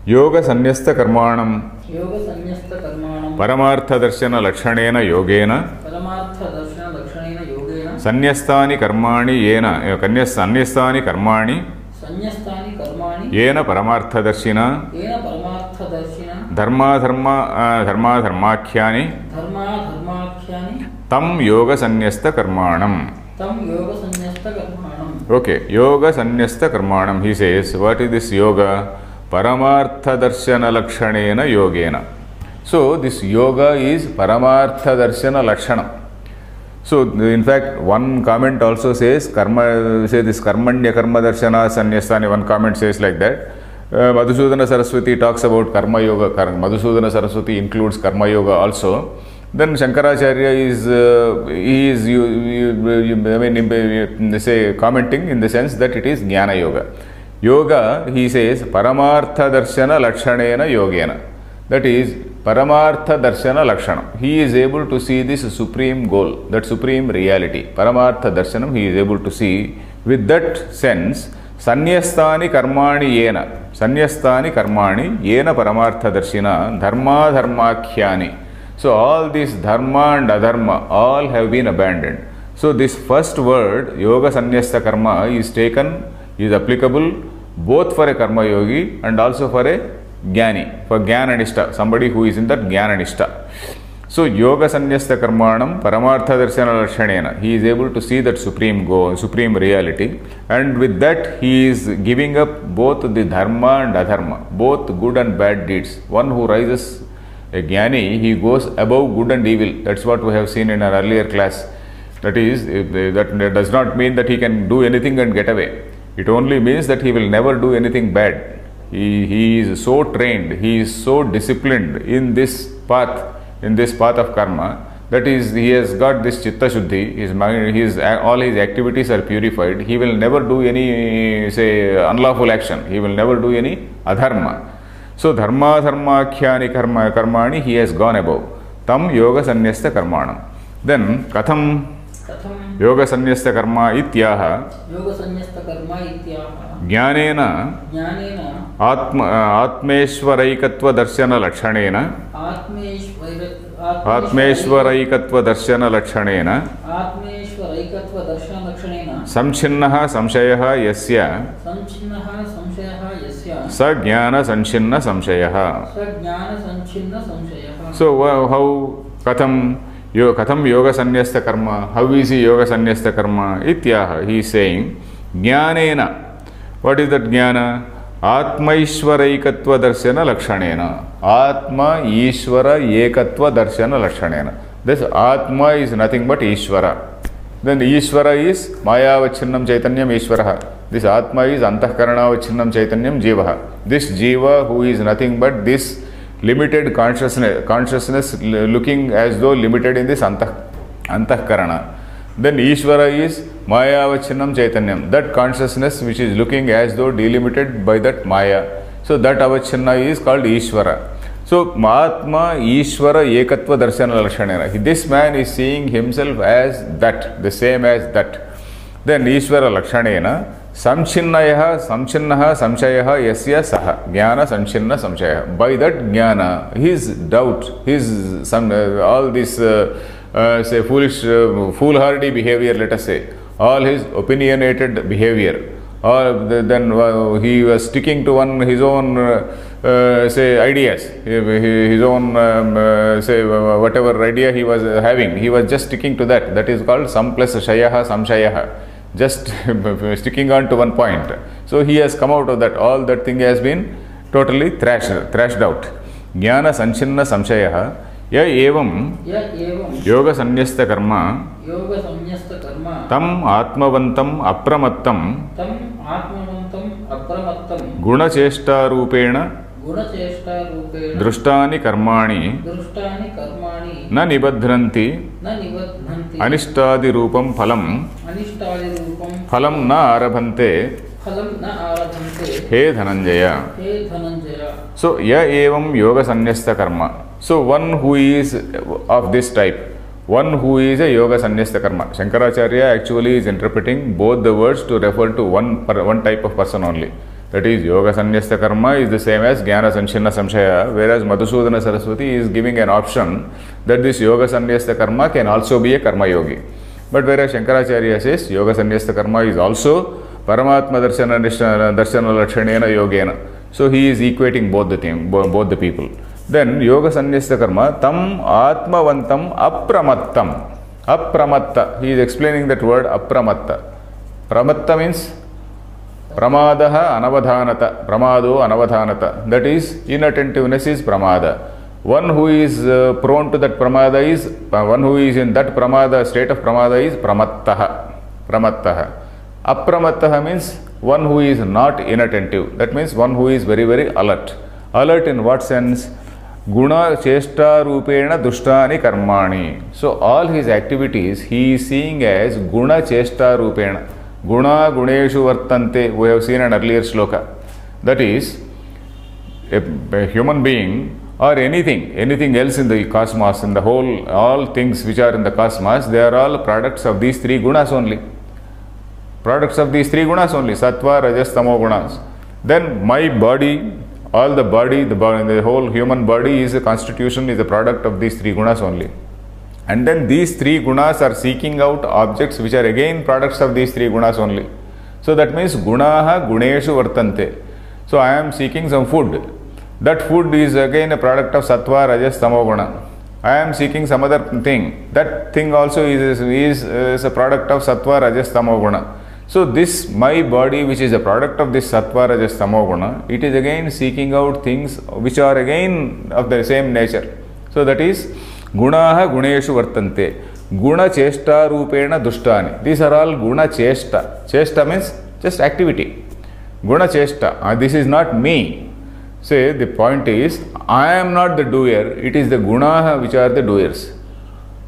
Yoga Sannyasta Karmanam. Paramartha Darshana Lakshanena Yogena. Sanyastani Karmani Yena. Sanyastani Karmani. Yena Paramartha Darshina. Dharma Dharmakhyani. Tam Yoga Sannyasta Karmanam. Okay, Yoga Sannyasta Karmanam. He says, what is this yoga? Paramartha Darshana Lakshanena Yogena. So this yoga is Paramartha Darshana Lakshana. So in fact, one comment also says, this Karmanya Karma Darshana Sanyastani. One comment says like that. Madhusudana Saraswati talks about Karma Yoga. Madhusudana Saraswati includes Karma Yoga also. Then Shankaracharya is say commenting in the sense that it is Jnana Yoga. Yoga, he says, Paramartha Darshana Lakshanena Yogena. That is Paramartha Darshana Lakshana. He is able to see this supreme goal, that supreme reality. Paramartha Darshanam he is able to see. With that sense, Sanyastani Karmani Yena. Sanyastani Karmani Yena Paramartha Darshina Dharma Dharmakhyani. So all this dharma and adharma all have been abandoned. So this first word, Yoga Sanyasta Karma, is taken, is applicable both for a Karma Yogi and also for a Jnani, for Jnananishta, somebody who is in that Jnananishta. So Yoga Sanyasta Karmanam Paramartha Darshana Lakshanena, he is able to see that supreme goal, supreme reality, and with that he is giving up both the dharma and adharma, both good and bad deeds. One who rises a Jnani, he goes above good and evil. That's what we have seen in our earlier class. That is, that does not mean that he can do anything and get away. It only means that he will never do anything bad. He is so trained, he is so disciplined in this path of karma, that is, he has got this chitta shuddhi, his mind, all his activities are purified. He will never do any, say, unlawful action. He will never do any adharma. So dharma dharmakhyani karmani he has gone above. Tam yoga sanyasta karmanam. Then katham yoga sanyasta karma ityaha jnanena atmeshwaraikatva darshana lakshanena atmeshwaraikatva darshana lakshanena samchinnaha samshayah yasya sa jnana sanchinna samshayah. So how katham yoga sanyasta karma, how is he yoga sanyasta karma ityaha, he is saying jnanena. What is that jnana? Atma Ishvara Ekatva Darshana Lakshanena. Atma Ishvara Ekatva Darshana Lakshanena. This Atma is nothing but Ishvara. Then Ishvara is Maya Vachinnam Chaitanyam Ishvaraha. This Atma is Antahkarana Vachinnam Chaitanyam Jivaha. This Jiva who is nothing but this limited consciousness looking as though limited in this Antahkarana. Then Ishvara is Maya Avachinnam Chaitanyam, that consciousness which is looking as though delimited by that Maya. So that Avachinna is called Ishvara. So Mahatma Ishvara Ekatva Darshana Lakshanena. This man is seeing himself as that, the same as that. Then Ishvara Lakshanena Samchinnayaha Samchinnaha Samshayaha Yasya Saha Jnana Samchinna Samshaya. By that Jnana, his doubt, his all this say foolhardy behavior, let us say, all his opinionated behavior, or then he was sticking to his own say ideas, his own say whatever idea he was having, he was just sticking to that. That is called Samplus Shayaha Samshayaha, just sticking on to one point. So he has come out of that. All that thing has been totally thrashed out. Jnana Sanchinna Samshayaha Ya evam yoga sanyasta karma tam atmavantam apramattam gunacheshta rupena drushtani karmani na nibadhranti anishtadi rupam phalam na arabhante he dhananjaya. So ya evam yoga sanyasta karma. So one who is of this type, one who is a yoga sanyasta karma. Shankaracharya actually is interpreting both the words to refer to one type of person only. That is, yoga sanyasta karma is the same as jnana sanchinna samshaya, whereas Madhusudana Saraswati is giving an option that this yoga sanyasta karma can also be a karma yogi. But whereas Shankaracharya says yoga sanyasta karma is also Paramatma Darshana Lakshanena Yogena. So he is equating both the people. Then yoga sanyasta karma tam atmavantam apramattam. Apramatta. He is explaining that word apramatta. Pramatta means pramadaha anavadhanata. Pramado anavadhanata. That is, inattentiveness is pramada. One who is prone to that pramada is, one who is in that pramada, state of pramada is pramattaha. Pramattaha. Apramattaha means one who is not inattentive. That means one who is very, very alert. Alert in what sense? Guna chesta rupena dushtani karmani. So all his activities he is seeing as guna chesta rupena. Guna guneshu vartante. We have seen an earlier shloka. That is, a human being or anything else in the cosmos, in the whole, all things which are in the cosmos, they are all products of these three gunas only. Products of these three gunas only, sattva, rajas, tamo gunas. Then my body, all the body, the whole human body is a constitution, is a product of these three gunas only. And then these three gunas are seeking out objects which are again products of these three gunas only. So that means gunaha guneshu vartante. So I am seeking some food. That food is again a product of sattva, rajas, tamo guna. I am seeking some other thing. That thing also is a product of sattva, rajas, tamo guna. So this my body, which is a product of this sattva, rajas, tamo guna, it is again seeking out things which are again of the same nature. So that is gunaha guneshu vartante. Guna chesta rupena dushtani. These are all guna chesta. Chesta means just activity. Guna chesta. This is not me. Say the point is, I am not the doer, it is the guna which are the doers.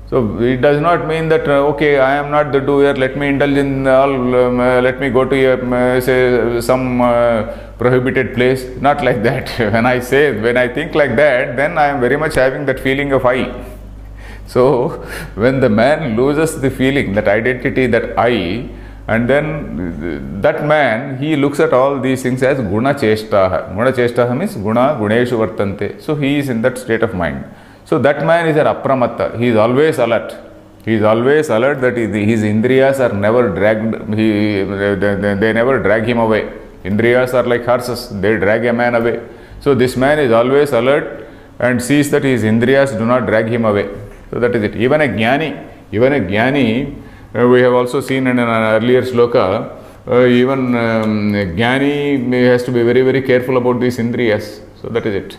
So it does not mean that, okay, I am not the doer, let me indulge in all, let me go to say some prohibited place. Not like that. When I think like that, then I am very much having that feeling of I. So when the man loses the feeling, that identity, that I, and then that man, he looks at all these things as guna cheshtaha. Guna cheshtaha means guna guneshu vartante. So he is in that state of mind. So that man is an apramatta. He is always alert. He is always alert that his indriyas are never dragged, they never drag him away. Indriyas are like horses, they drag a man away. So this man is always alert and sees that his indriyas do not drag him away. So that is it. Even a jnani, we have also seen in an earlier shloka, even jnani has to be very, very careful about these indriyas. So that is it.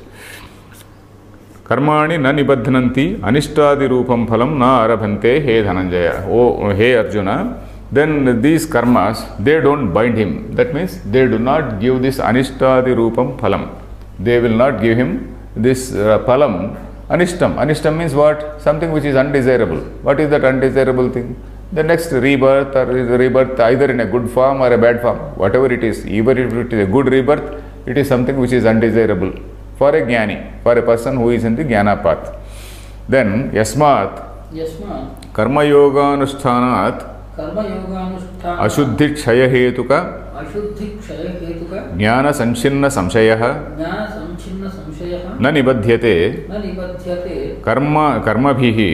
Karmani na nibadhananti anishtadi rupam phalam na arabhante he dhananjaya. Oh, hey Arjuna, then these karmas, they don't bind him. That means they do not give this anishtadi rupam phalam. They will not give him this phalam. Anishtam. Anishtam means what? Something which is undesirable. What is that undesirable thing? The next rebirth or rebirth either in a good form or a bad form. Whatever it is, even if it is a good rebirth, it is something which is undesirable for a jnani, for a person who is in the jnana path. Then yasmat karma yoga anusthanat ashuddhi kshaya hetuka jnana sanchinna samshayah na nibadhyate karmabhihi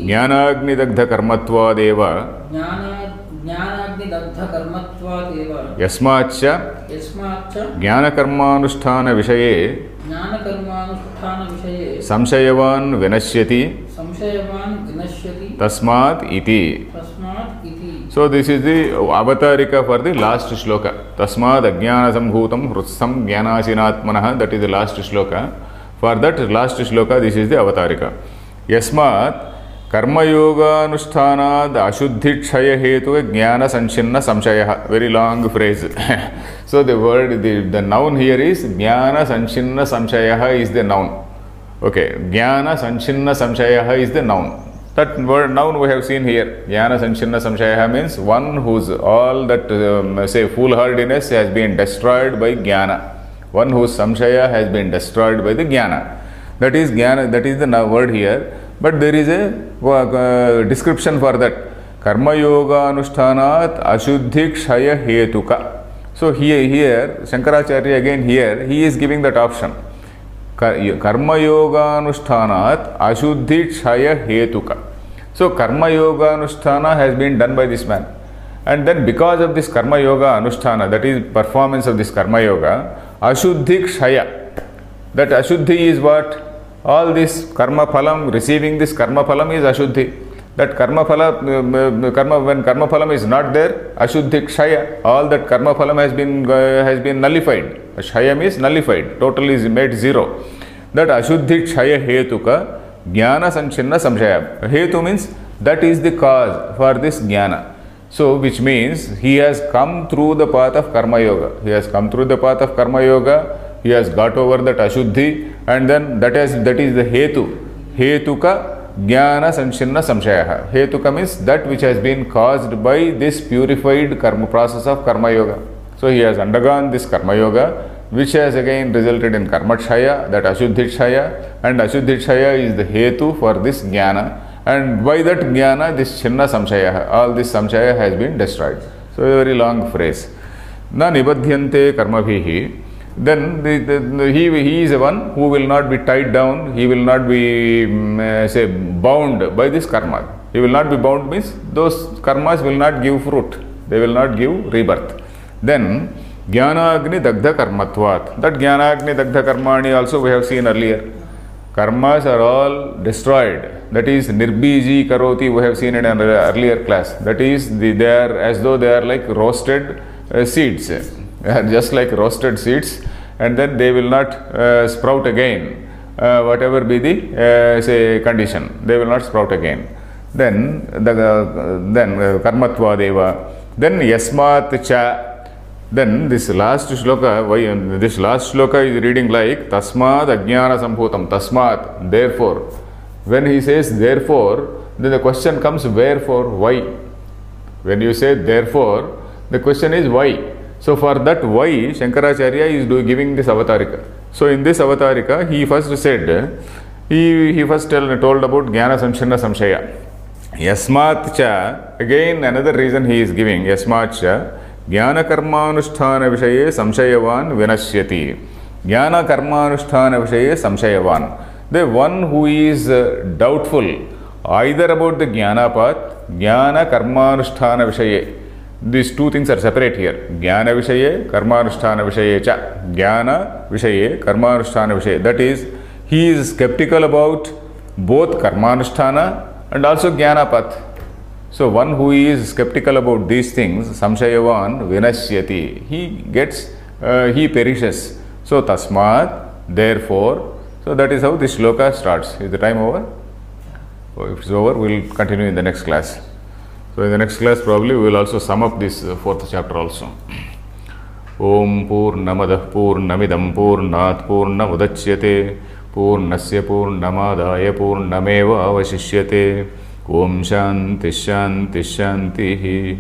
jnanagnidagdha karmatvadeva yasmacha jnanakarmanusthana vishaye samshayavan vinashyati tasmat iti. So this is the avatarika for the last shloka. Tasmad ajnana sambhutam hrutsam jnanasinatmanah. That is the last shloka. For that last shloka, this is the avatarika. Yasmat karma yoga anusthanad ashuddhi kshaya hetu jnana sanchinna samshayah. Very long phrase. So the word, the noun here is jnana sanchinna samshayah is the noun. Okay, jnana sanchinna samshayah is the noun. That word noun we have seen here. Jnana sanchinna samshayah means one whose all that say foolhardiness has been destroyed by jnana. One whose samshaya has been destroyed by the jnana. That is jnana, that is the word here. But there is a description for that. Karma yoga anusthanat ashuddhi kshaya hetuka. So here Shankaracharya again here, he is giving that option. Karma yoga anusthanat ashuddhi kshaya hetuka. So karma yoga anusthana has been done by this man. And then because of this karma yoga anusthana, that is performance of this karma yoga, ashuddhi kshaya. That ashuddhi is what? All this karma phalam, receiving this karma phalam is ashuddhi. That karma phala, when karma phalam is not there, ashuddhi kshaya. All that karma phalam has been nullified. Kshaya means nullified. Total is made zero. That ashuddhi kshaya hetuka jnana sanchinna samshaya. Hetu means that is the cause for this jnana. So which means he has come through the path of karma yoga. He has come through the path of karma yoga. He has got over that ashuddhi, and then that is the hetu. Hetuka jnana sanchina samshaya. Hetuka means that which has been caused by this purified karma process of karma yoga. So he has undergone this karma yoga, which has again resulted in karmakshaya, that ashuddhikshaya, and ashuddhikshaya is the hetu for this jnana, and by that jnana this chinna samshaya, all this samshaya has been destroyed. So a very long phrase. Na nibadhyante karmabhihi. Then he is the one who will not be tied down, he will not be say bound by this karma. He will not be bound means those karmas will not give fruit, they will not give rebirth. Then Jnanagni Dagdha Karmatvat. That Jnanagni Dagdha Karmani also we have seen earlier. Karmas are all destroyed. That is Nirbiji Karoti, we have seen in an earlier class. That is, they are as though they are like roasted seeds. They are just like roasted seeds, and then they will not sprout again. Whatever be the say condition, they will not sprout again. Then Karmatva Deva. Then Yasmat Cha. Then this last shloka, this last shloka is reading like Tasmad Ajnana Sambhutam. Tasmat, therefore. When he says therefore, then the question comes wherefore, why? When you say therefore, the question is why. So for that why, Shankaracharya is giving this avatarika. So in this avatarika, he first said, he first told about Jnana Samshana Samshaya. Yasmat Cha, again another reason he is giving, Yasmat Cha. Jnana karmanusthana vishaye samshayavan vinashyati. Jnana karmanusthana vishaye samshayavan. The one who is doubtful either about the jnana path, jnana karmanusthana vishaye. These two things are separate here. Jnana vishaye, karmanusthana vishaye cha. Jnana vishaye, karmanusthana vishaye. That is, he is skeptical about both karmanusthana and also jnana path. So one who is skeptical about these things, samshayavan vinashyati, he perishes. So tasmat, therefore. So that is how this shloka starts. Is the time over? So if it's over, we will continue in the next class. So in the next class probably we will also sum up this fourth chapter also. Om Purnamadah Purnamidam Purnat Purnamudachyate Purnasya Purnamadaya Purnameva Avashishyate. Om Shanti Shanti Shanti.